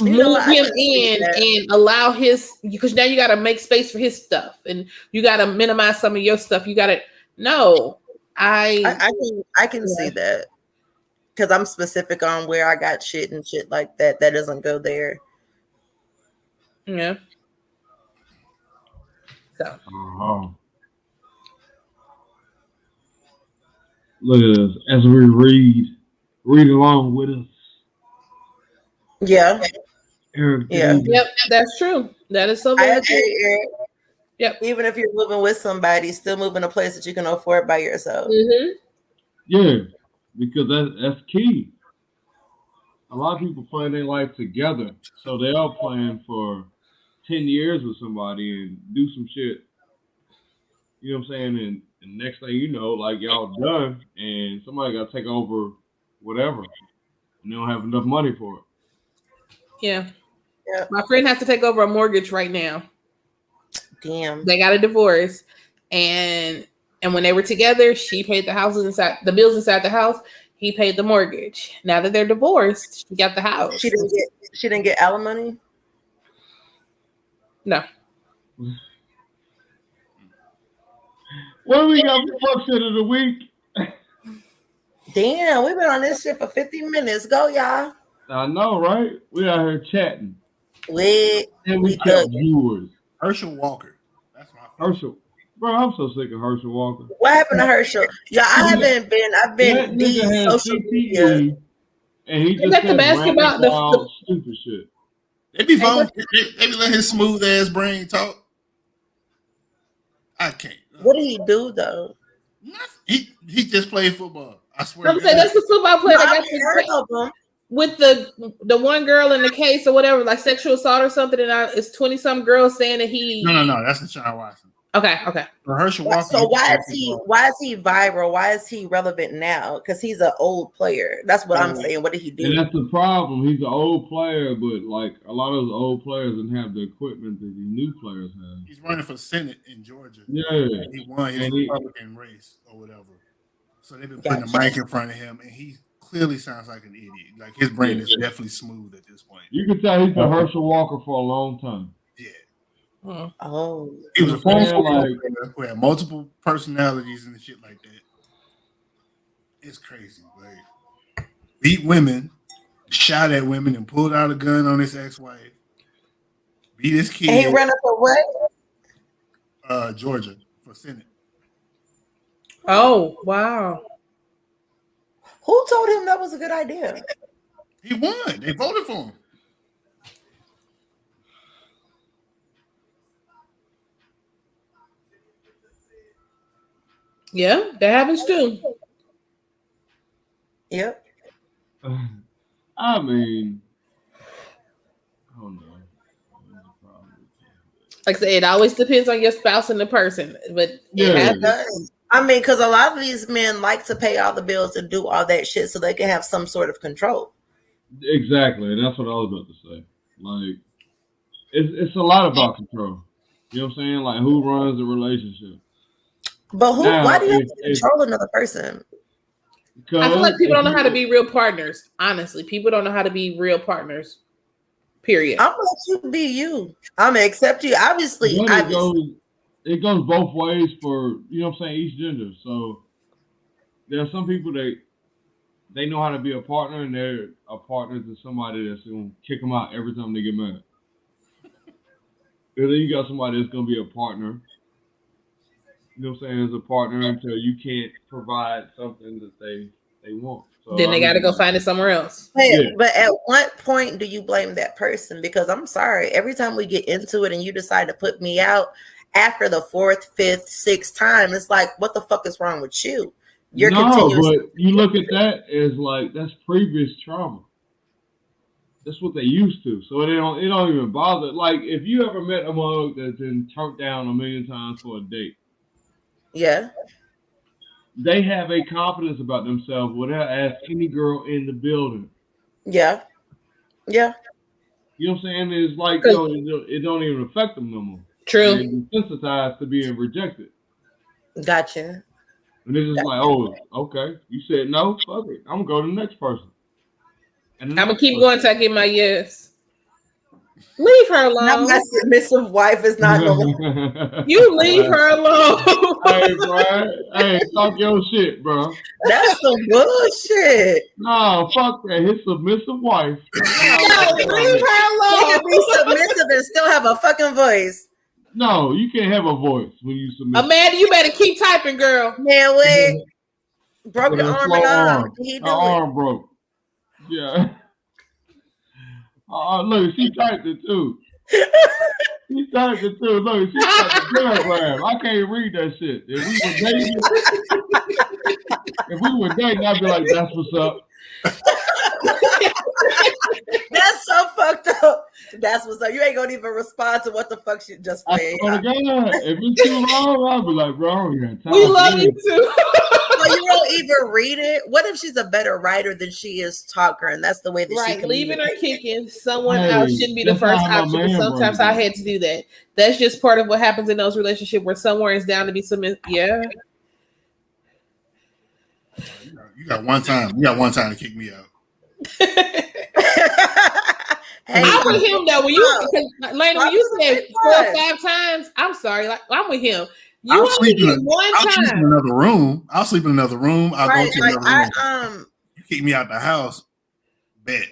move him in and allow because now you got to make space for his stuff and you got to minimize some of your stuff. You got to I can see that, because I'm specific on where I got shit and shit like that doesn't go there. Yeah. So look at us as we read along with us. Yeah. Yep, that's true. That is so very true. Eric. Yep. Even if you're moving with somebody, still move in a place that you can afford by yourself. Mm-hmm. Yeah, because that's key. A lot of people plan their life together, so they all plan for 10 years with somebody and do some shit. You know what I'm saying? And next thing you know, like y'all done, and somebody got to take over whatever, and they don't have enough money for it. Yeah. My friend has to take over a mortgage right now. Damn. They got a divorce, and when they were together, she paid the bills inside the house. He paid the mortgage. Now that they're divorced, she got the house. She didn't get alimony? No. What do we got for fuck shit of the week? Damn, we've been on this shit for 50 minutes. Go, y'all. I know, right? We out here chatting. We kept viewers. Herschel Walker. That's my Herschel. Bro, I'm so sick of Herschel Walker. What happened to Herschel? Yeah, I've been deep social media. And he just said basketball stupid shit. They be letting his smooth ass brain talk. I can't. What did he do though? Nothing. He just played football. I swear. I'm saying that's the football player that got with the one girl in the case or whatever, like sexual assault or something, and it's 20-some girls saying that he. No, that's Deshaun Watson. Okay. For Herschel Walker. So why is he viral? Why is he relevant now? Because he's an old player. That's what I'm saying. What did he do? And that's the problem. He's an old player, but like a lot of those old players didn't have the equipment that the new players have. He's running for Senate in Georgia. Yeah. And he won his Republican race or whatever. So they've been putting a mic in front of him, and he clearly sounds like an idiot. Like his brain is definitely smooth at this point. You can tell he's been Herschel Walker for a long time. Yeah. Oh, he was a former player who had multiple personalities and shit like that. It's crazy. Like beat women, shot at women, and pulled out a gun on his ex-wife. Beat his kid. And he ran up for what? Georgia for Senate. Oh wow! Who told him that was a good idea? He won. They voted for him. Yeah, that happens too. Yep. I mean, I don't know. Like I said, it always depends on your spouse and the person, but Yeah. It does. I mean, because a lot of these men like to pay all the bills and do all that shit so they can have some sort of control. Exactly, and that's what I was about to say. Like, it's a lot about control. You know what I'm saying? Like, who runs the relationship? But who? Now, why do you have to control another person? I feel like people don't know how to be real partners. Honestly, people don't know how to be real partners. Period. I'm gonna let you be you. I'm gonna accept you. Obviously. It goes both ways for, you know what I'm saying, each gender. So there are some people that they know how to be a partner, and they're a partner to somebody that's gonna kick them out every time they get mad. And then you got somebody that's gonna be a partner. You know what I'm saying, as a partner until you can't provide something that they want. So, then they got to go find it somewhere else. But at what point do you blame that person? Because I'm sorry, every time we get into it and you decide to put me out after the 4th, 5th, 6th time, it's like, what the fuck is wrong with you? But you look at that as like that's previous trauma. That's what they used to. So it don't even bother. Like if you ever met a mug that's been turned down a million times for a date. Yeah. They have a confidence about themselves without ask any girl in the building. Yeah. Yeah. You know what I'm saying? It's like it don't even affect them no more. True. They're desensitized to being rejected. Gotcha. And it's just like, oh, okay. You said no, fuck it. I'm gonna go to the next person. I'm gonna keep going till I get my yes. Leave her alone. Now my submissive wife is not gonna. You leave her alone. Hey, bro. Hey, talk your shit, bro. That's some bullshit. No, fuck that. His submissive wife. No, leave her alone. You can be submissive and still have a fucking voice. No, you can't have a voice when you submit. Amanda, you better keep typing, girl. Man, wait. Broke your arm and arm. He do arm broke. Yeah. Look, she typed it too. She typed it too. Look, she typed the paragraph. I can't read that shit. If we were dating, I'd be like, that's what's up. That's so fucked up. That's what's up. You ain't gonna even respond to what the fuck she just played. Oh my God. If it's too long, I'll be like, bro, you got time. We love you too. So you don't even read it. What if she's a better writer than she is talker, and that's the way that she leaving her kicking someone else shouldn't be the first option. But sometimes I had to do that. That's just part of what happens in those relationships where somewhere is down to be submitted. Yeah. You got one time. You got one time to kick me out. Hey, I'm with him though. When you, Lena, when you said 4 or 5 times, I'm sorry. Like I'm with him. You I'll only sleep get in one I'll sleep in time. another room. I'll sleep in another room. I'll right, go to like another room. You kick me out the house. Bet.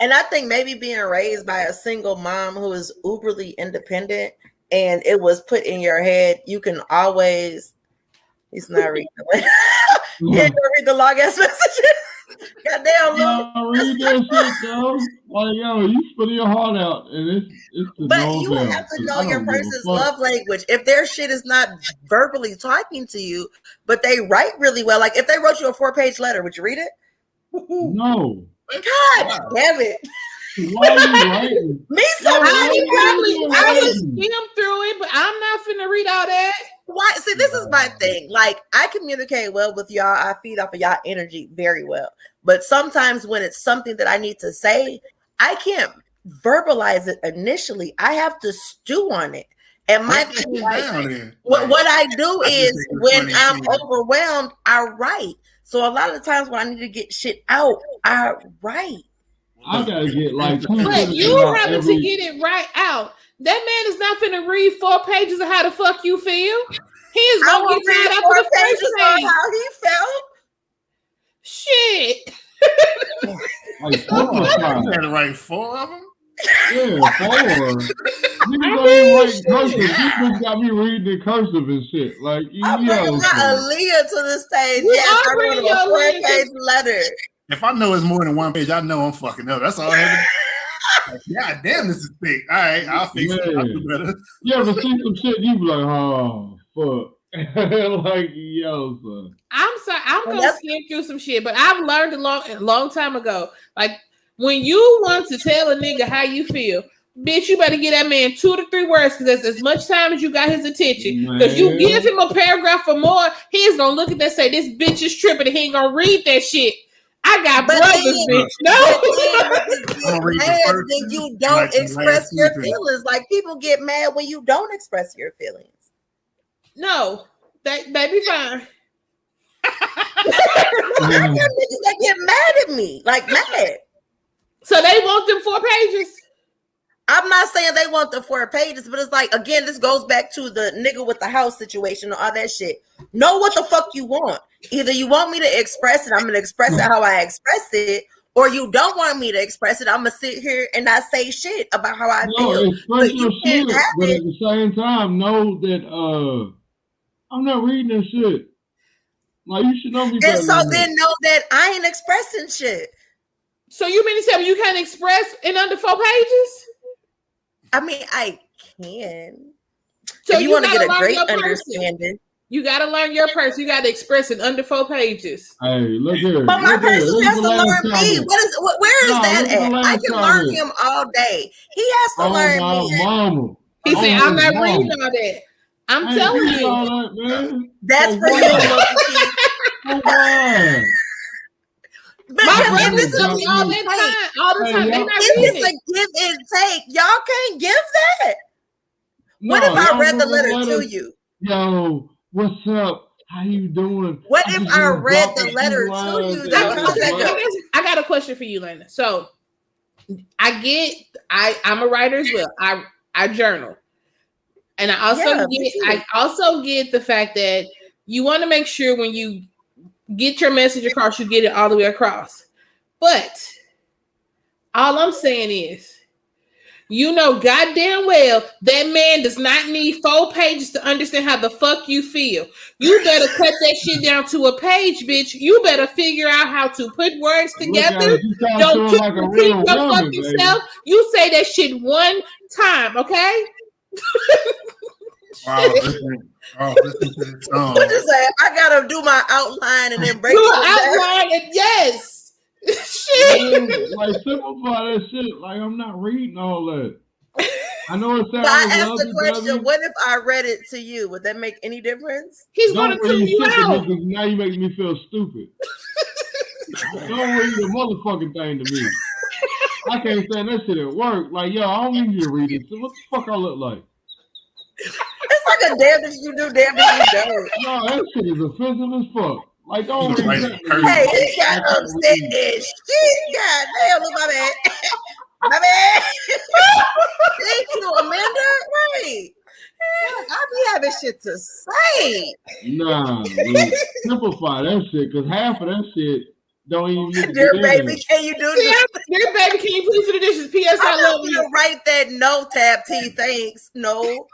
And I think maybe being raised by a single mom who is uberly independent, and it was put in your head, you can always. He's not reading. Yeah, read the long ass messages. Goddamn, read that shit, yo. Like, yo, you spit your heart out, and it's the but no you hell. have to I know don't your give a person's fuck. love language. If their shit is not verbally talking to you, but they write really well, like if they wrote you a 4-page letter, would you read it? No. God damn it. Why are you writing? Me Yo, so why I you would writing? skim through it, but I'm not finna read all that. Why? See, this is my thing. Like, I communicate well with y'all. I feed off of y'all energy very well. But sometimes when it's something that I need to say, I can't verbalize it initially. I have to stew on it. And my thing, like, what I do is when I'm overwhelmed, I write. So a lot of the times when I need to get shit out, I write. I gotta get like 2 But sentences you out having every. to get it right out. That man is not finna read 4 pages of how the fuck you feel. He is I gonna will get read tied up 4 for the pages first on page. how he felt. Shit. Like, You had to write 4 of them? Yeah, 4. Niggas don't even write cursive. These bitches got me reading in cursive and shit. Like, I'm bringing my Aaliyah to the stage. Yes, I wrote him a 4-page letter. If I know it's more than 1 page, I know I'm fucking up. That's all I have to do. God damn, this is thick. All right, I'll fix it. I'll do better. You ever see some shit, you be like, oh, fuck. Like, yo, son. I'm sorry. I'm gonna skim through some shit, but I've learned a long time ago. Like, when you want to tell a nigga how you feel, bitch, you better give that man 2 to 3 words, because that's as much time as you got his attention. Because you give him a paragraph or more, he's gonna look at that and say, this bitch is tripping, and he ain't gonna read that shit. I got brothers, bitch. No. Then you don't express your feelings. Like, people get mad when you don't express your feelings. No, they be fine. I got niggas that get mad at me, like mad. So they want them 4 pages. I'm not saying they want the 4 pages, but it's like, again, this goes back to the nigga with the house situation or all that shit. Know what the fuck you want. Either you want me to express it, I'm gonna express it how I express it, or you don't want me to express it, I'm gonna sit here and not say shit about how I feel. Express your shit, but at the same time, know that I'm not reading that shit. Like, you should know me better. And so then know that I ain't expressing shit. So you mean to tell me you can't express in under 4 pages? I mean, I can. So if you want to get a great understanding. You got to learn your person. You got to express in under 4 pages. Hey, look here. But my person has to learn me. Where is that at? I can learn him all day. He has to learn me. Mama. He said, I'm not reading all that. I'm telling you. That, man. That's for you. But my brothers tell me all the time. They not if it's a give and take, y'all can't give that. No, what if I read the letter to you? Yo, what's up? How you doing? What if I read the letter to you? I got a question for you, Lena. So I'm a writer as well. I journal. And I also get the fact that you want to make sure when you get your message across, you get it all the way across. But all I'm saying is, you know goddamn well that man does not need 4 pages to understand how the fuck you feel. You better cut that shit down to a page, bitch. You better figure out how to put words together. Don't repeat your fucking self. You say that shit one time, okay? Wow, listen to this song. What you say? I gotta do my outline and then break it down. Yes. Shit. Like, simplify that shit. Like, I'm not reading all that. I know it sounds. I asked the question, what if I read it to you? Would that make any difference? He's going to tune you out. Now you make me feel stupid. Don't read the motherfucking thing to me. I can't stand that shit at work. Like, yo, I don't need you to read it. So what the fuck I look like? It's It's like a damn if you do, damn if you don't. No, that shit is offensive as fuck. Like, don't He was read writing that. Hey, he got upset and shit. God damn, look, my bad. My bad. Thank you, Amanda. Right. I be having shit to say. Nah, man. Simplify that shit, because half of that shit don't even need to Dear be baby, there. can you do Dear this? baby, can you please do the dishes? P.S. I I'm love not you. gonna write that no, Tab T. Thanks. No.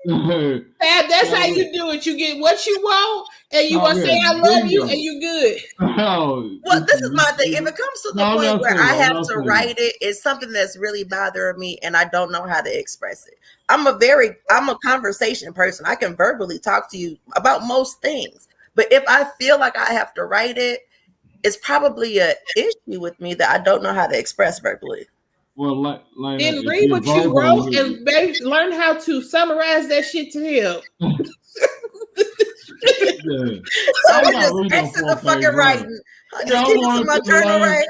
Tab, that's how you do it. You get what you want, and you want to say I love you, and you good. Oh, Well, this is my thing. If it comes to the No, I'm point not where saying I that. I'm have not to saying write it, it's something that's really bothering me, and I don't know how to express it. I'm a conversation person. I can verbally talk to you about most things, but if I feel like I have to write it, it's probably an issue with me that I don't know how to express verbally. Well, like Then if read you're what you verbal, wrote and learn how to summarize that shit to him. Yeah. So I'm we're not just reading Xing no the 4-page fucking writing. writing. Yeah, Just I'm keep it going to my to the journal, last- right?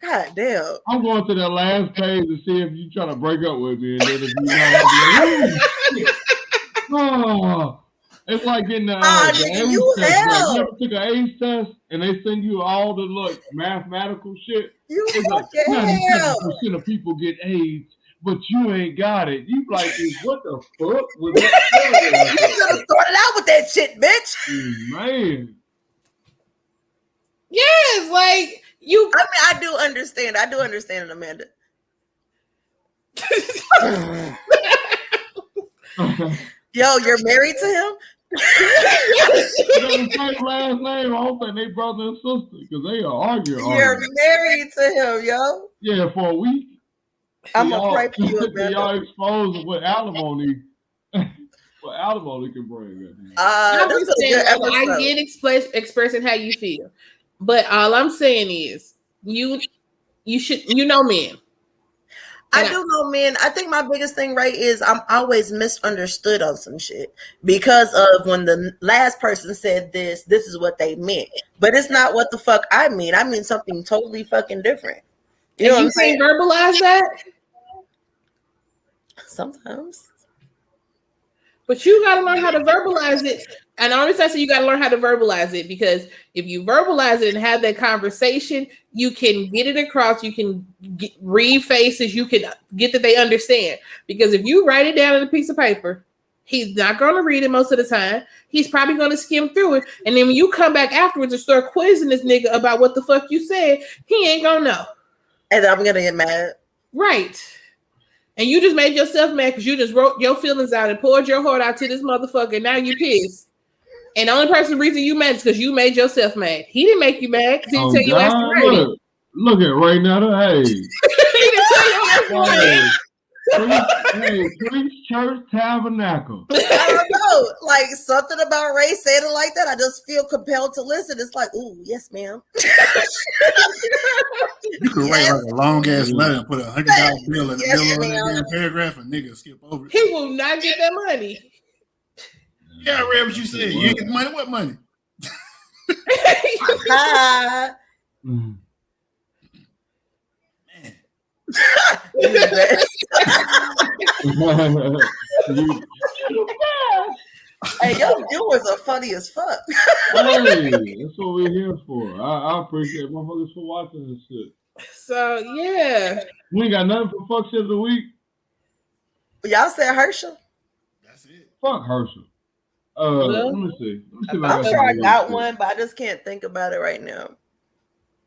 God damn. I'm going to that last page to see if you try to break up with me, and then if you not, I'll be like, oh, it's like getting the nigga, ACE you test. hell. You ever took an ACE test and they send you all the mathematical shit? You It's like fucking hell. 97% of people get AIDS, but you ain't got it. You like, what the fuck was that? You should have started out with that shit, bitch. Man. Yes, like you. I mean, I do understand it, Amanda. Yo, you're married to him? They got the same last name. I don't think they brother and sister because they are arguing. You're married to him, yo. Yeah, for a week. I'm gonna pray for you, Amanda. Y'all exposed what alimony can bring. I This is a good episode. I get expressing how you feel, but all I'm saying is you should men. I do know, men. I think my biggest thing, right, is I'm always misunderstood on some shit because of when the last person said this is what they meant. But it's not what the fuck I mean. I mean something totally fucking different. You know what I'm saying? Verbalize that? Sometimes. But you got to learn how to verbalize it. And honestly, I say you got to learn how to verbalize it, because if you verbalize it and have that conversation, you can get it across. You can read faces. You can get that they understand. Because if you write it down on a piece of paper, he's not going to read it most of the time. He's probably going to skim through it. And then when you come back afterwards and start quizzing this nigga about what the fuck you said, he ain't going to know. And I'm going to get mad. Right. And you just made yourself mad because you just wrote your feelings out and poured your heart out to this motherfucker. And now you pissed. And the only reason you mad is because you made yourself mad. He didn't make you mad because he didn't tell you ass to write it. Look at right now. Hey. He didn't tell you ass to write it. Preach Church Tabernacle. I don't know. Like something about Ray saying it like that. I just feel compelled to listen. It's like, ooh, yes, ma'am. You could write like a long ass letter and put $100 bill in the middle of that damn paragraph and nigga skip over it. He will not get that money. Yeah, I read what you said. You ain't get the money. What money? Mm. Hey, your viewers are funny as fuck. Hey, that's what we're here for. I appreciate motherfuckers for watching this shit. So yeah, we ain't got nothing for fuck shit of the week. Y'all said Herschel. That's it. Fuck Herschel. Let me see. I'm sure I got one, but I just can't think about it right now.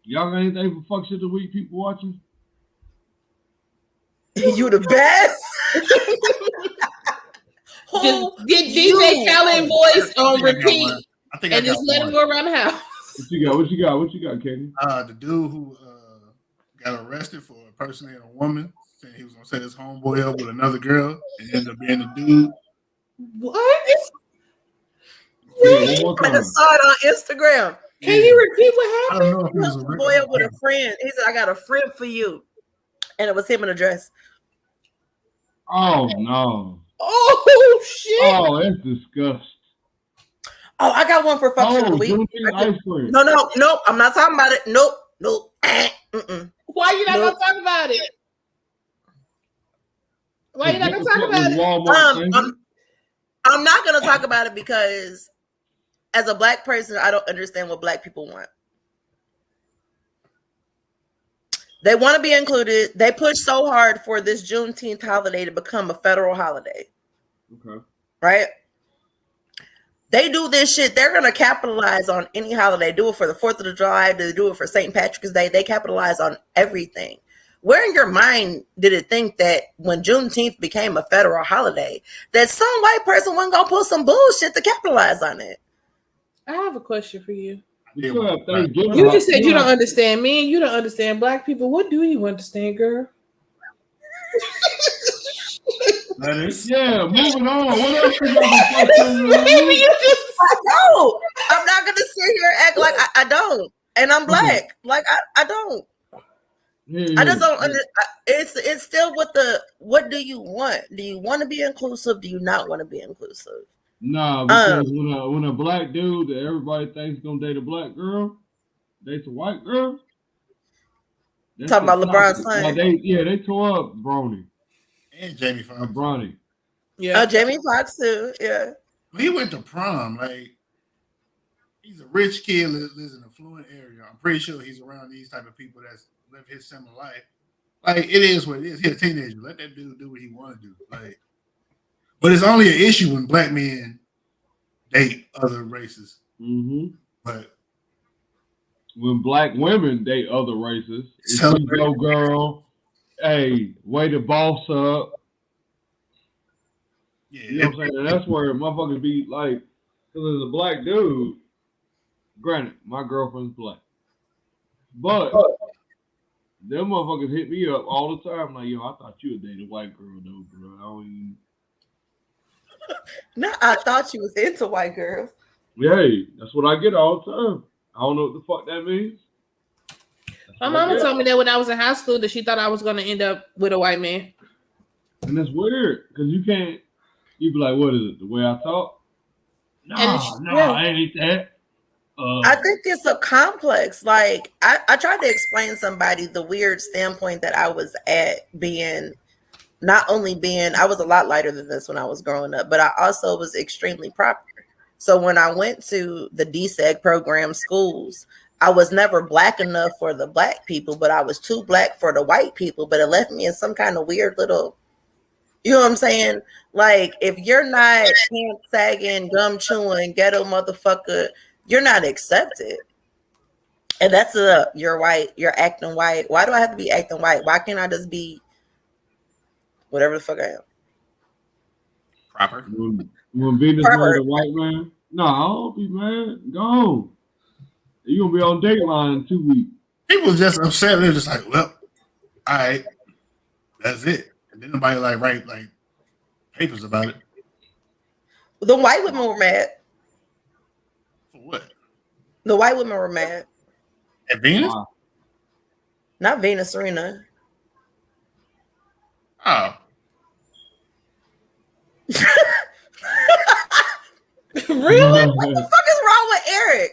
Y'all got anything for fuck shit of the week? People watching? You the best. Just get DJ Khaled voice on repeat and just let him go around the house. What you got, Katie? The dude who got arrested for impersonating a woman, saying he was gonna set his homeboy up with another girl, and ended up being a dude. What? I just saw it on Instagram. Can you repeat what happened? I don't know if he was a boy up with a friend. He said, "I got a friend for you," and it was him in a dress. Oh no! Oh shit! Oh, that's disgusting. Oh, I got one for fuck shit of the week. No, I'm not talking about it. Nope. Why you not gonna talk about it? Why you not gonna talk about it? I'm not gonna talk about it because as a black person, I don't understand what black people want. They want to be included. They push so hard for this Juneteenth holiday to become a federal holiday. Okay. Right? They do this shit. They're going to capitalize on any holiday. Do it for the 4th of July. They do it for St. Patrick's Day. They capitalize on everything. Where in your mind did it think that when Juneteenth became a federal holiday, that some white person wasn't going to pull some bullshit to capitalize on it? I have a question for you. You just said you don't understand me and you don't understand black people. What do you understand, girl? Yeah, moving on. What else you got? I don't. I'm not gonna sit here and act like I don't. And I'm black. Like I don't. I just don't understand. It's still what do you want? Do you want to be inclusive? Do you not want to be inclusive? Nah, because when a black dude that everybody thinks is gonna date a black girl dates a white girl. Talking about LeBron's son. They tore up Bronny. And Jamie Foxx. Bronny. Yeah. Jamie Foxx too. Yeah. He went to prom. Like, he's a rich kid, lives in an affluent area. I'm pretty sure he's around these type of people that's live his similar life. Like, it is what it is. He's a teenager. Let that dude do what he want to do. Like, but it's only an issue when black men date other races. Mm-hmm. But when black women date other races, it's no girl. Hey, way to boss up. Yeah, you know what I'm saying? And that's where motherfuckers be like, because as a black dude, granted, my girlfriend's black, but them motherfuckers hit me up all the time. Like, yo, I thought you would date a white girl, though, bro. I don't even. No, I thought you was into white girls. Yeah, that's what I get all the time. I don't know what the fuck that means. My mama told me that when I was in high school that she thought I was going to end up with a white man. And it's weird because you can't. You be like, what is it? The way I talk? No, I ain't that. I think it's a complex. Like I tried to explain to somebody the weird standpoint that I was at being. Not only being, I was a lot lighter than this when I was growing up, but I also was extremely proper. So when I went to the DSEG program schools, I was never black enough for the black people, but I was too black for the white people. But it left me in some kind of weird little, you know what I'm saying? Like, if you're not pants sagging, gum chewing, ghetto motherfucker, you're not accepted. And that's you're white, you're acting white. Why do I have to be acting white? Why can't I just be whatever the fuck I am? Proper. When Venus married a white man, no, I don't be mad. Go. You gonna be on Dateline in 2 weeks. People just upset. They're just like, well, all right, that's it. And then nobody write papers about it. The white women were mad. For what? The white women were mad. At Venus? Not Venus, Serena. Oh. Really? What the fuck is wrong with Eric?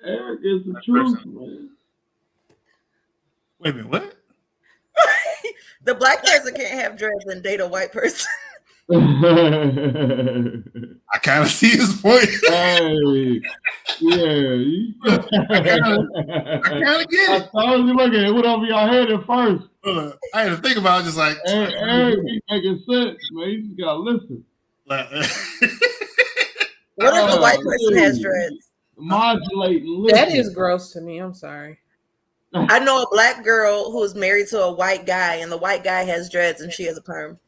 Eric is the truth, man. Wait a minute, what? The black person can't have dreads and date a white person. I kind of see his point. Hey, yeah. I kind of get it. I told you, look at it. What over your head at first? I had to think about it, just like. Eric be making sense, man. You just got to listen. What if a white person has dreads? Modulating. That is gross to me. I'm sorry. I know a black girl who is married to a white guy, and the white guy has dreads, and she has a perm.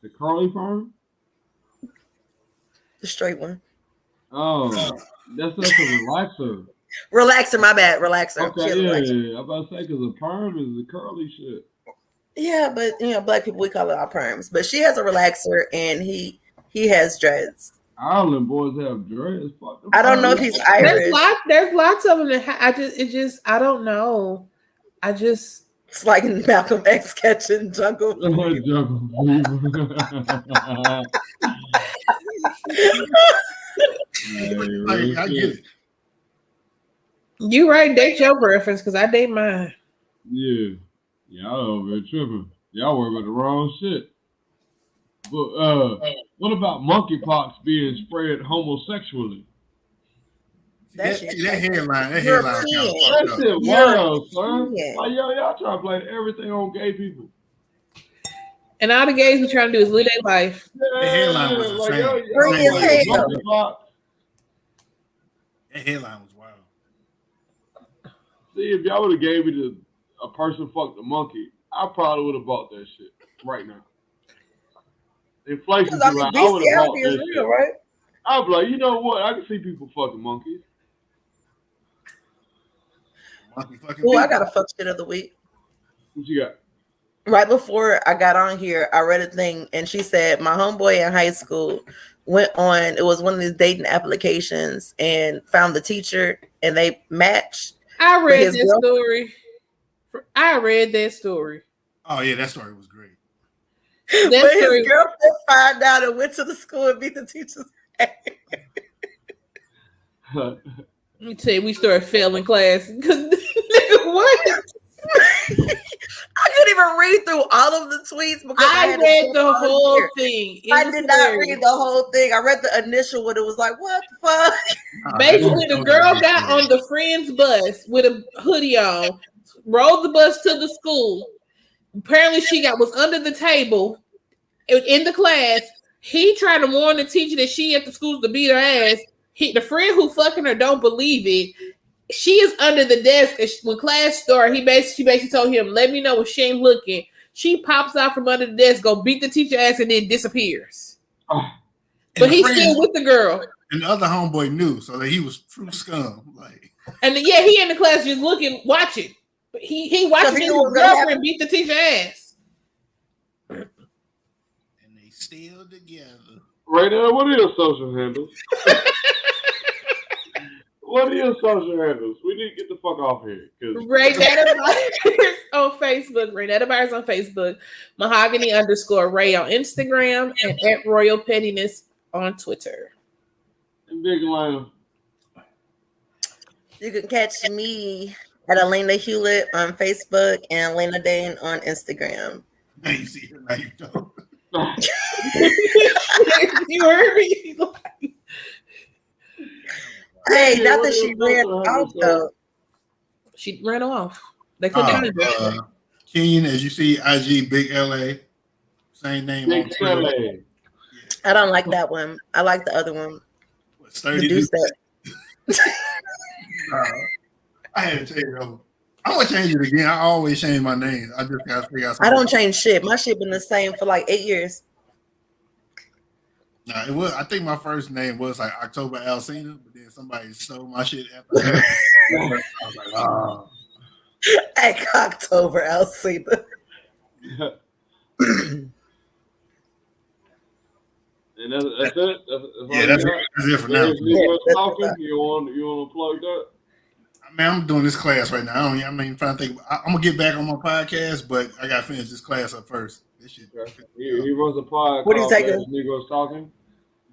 The curly perm? The straight one. Oh, that's a relaxer. Relaxer, my bad. Relaxer. Okay, yeah. I'm about to say, because the perm is the curly shit. Yeah, but black people, we call it our perms. But she has a relaxer, and he has dreads. Ireland boys have dreads. I don't know if he's Irish. There's lots of them that I don't know. It's like Malcolm X catching jungle fever. I get it. You right, date your preference because I date mine. Yeah, I don't be tripping. Y'all worry about the wrong shit. But what about monkeypox being spread homosexually? That headline was European. That shit wild, son. Yeah. Like y'all trying to blame everything on gay people. And all the gays be trying to do is live their life. The headline was like, insane. Free as hell. monkeypox. That headline was wild. See, if y'all would have gave me a person fucked a monkey, I probably would have bought that shit right now. Inflation too high. I would have bought this shit. Right? I'd be like, you know what? I can see people fucking monkeys. Monkey fucking Oh, I people. got a fuck shit of the week. What you got? Right before I got on here, I read a thing and she said my homeboy in high school went on, it was one of these dating applications and found the teacher and they matched. I read that story. I read that story. Oh yeah, that story was great. But his girlfriend found out and went to the school and beat the teacher's ass. Let me tell you, we started failing class. Nigga, what? I couldn't even read through all of the tweets because I read the whole thing. I did not read the whole thing. I read the initial one. It was like, what the fuck? Basically, the girl got on the Friendz bus with a hoodie on, rode the bus to the school. Apparently, she was under the table in the class. He tried to warn the teacher that she at the school to beat her ass. The friend who fucking her don't believe it. She is under the desk. When class started, she basically told him, "Let me know when she ain't looking." She pops out from under the desk, go beat the teacher ass, and then disappears. But he's still with the girl. And the other homeboy knew, so that he was true scum. Like, and yeah, he in the class just looking, watching. But he watching his girlfriend beat the teacher ass. And they still together. Right now, what are your social handles? What are your social handles? We need to get the fuck off here. Raynetta Byers on Facebook. Raynetta Byers on Facebook. Mahogany_Ray on Instagram. And at Royal Pettiness on Twitter. And Big Lionel. You can catch me at Elena Hewlett on Facebook and Elena Dane on Instagram. Now you see her, now you don't. You heard me? Hey, not that she ran off though. She ran off. They couldn't Kenyon, as you see, IG Big LA, same name. Big LA. I don't like that one. I like the other one. I had to change it over. I'm gonna change it again. I always change my name. I just gotta figure out. I don't change shit. My shit been the same for like 8 years. Nah, it was. I think my first name was like October Alcina, but then somebody stole my shit after that. I was like, oh. At October Alcina. And that's it. That's it for now. You want to plug that? Man, I'm doing this class right now. I'm even trying to think. I'm gonna get back on my podcast, but I gotta finish this class up first. This shit. He runs a podcast. What are you taking? Negroes Talking.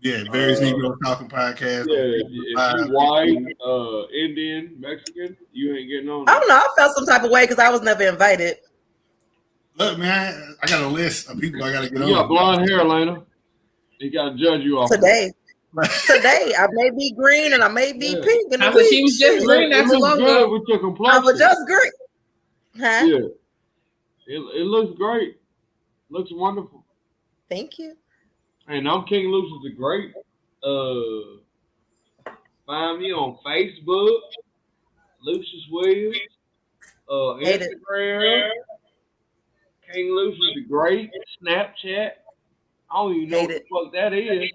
Yeah, various Negroes Talking podcast. Yeah, if you white, Indian, Mexican, you ain't getting on. I don't know. I felt some type of way because I was never invited. Look, man, I got a list of people I gotta get on. You got blonde hair, Lena. He gotta judge you off today. Today, I may be green and I may be pink. I thought she was just green not too long ago. With your complexion. I was just green. Huh? Yeah. It looks great. Looks wonderful. Thank you. And I'm King Lucious the Great. Find me on Facebook, Lucious Williams, Instagram, King Lucious the Great, Snapchat. I don't even know what the fuck that is.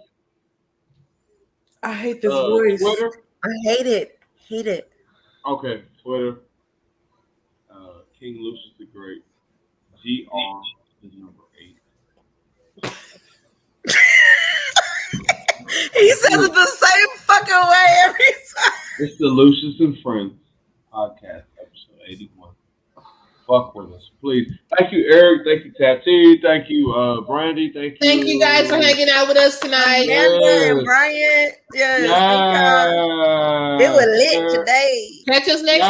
I hate this voice. Twitter. I hate it. Hate it. Okay, Twitter. King Lucious the Great. GR is number 8. He says it the same fucking way every time. It's the Lucious and Friendz podcast, episode 81. Fuck with us, please. Thank you, Eric. Thank you, Tati. Thank you, Brandy. Thank you guys for hanging out with us tonight. Yes. Brian. Yes. It was lit today. Catch us next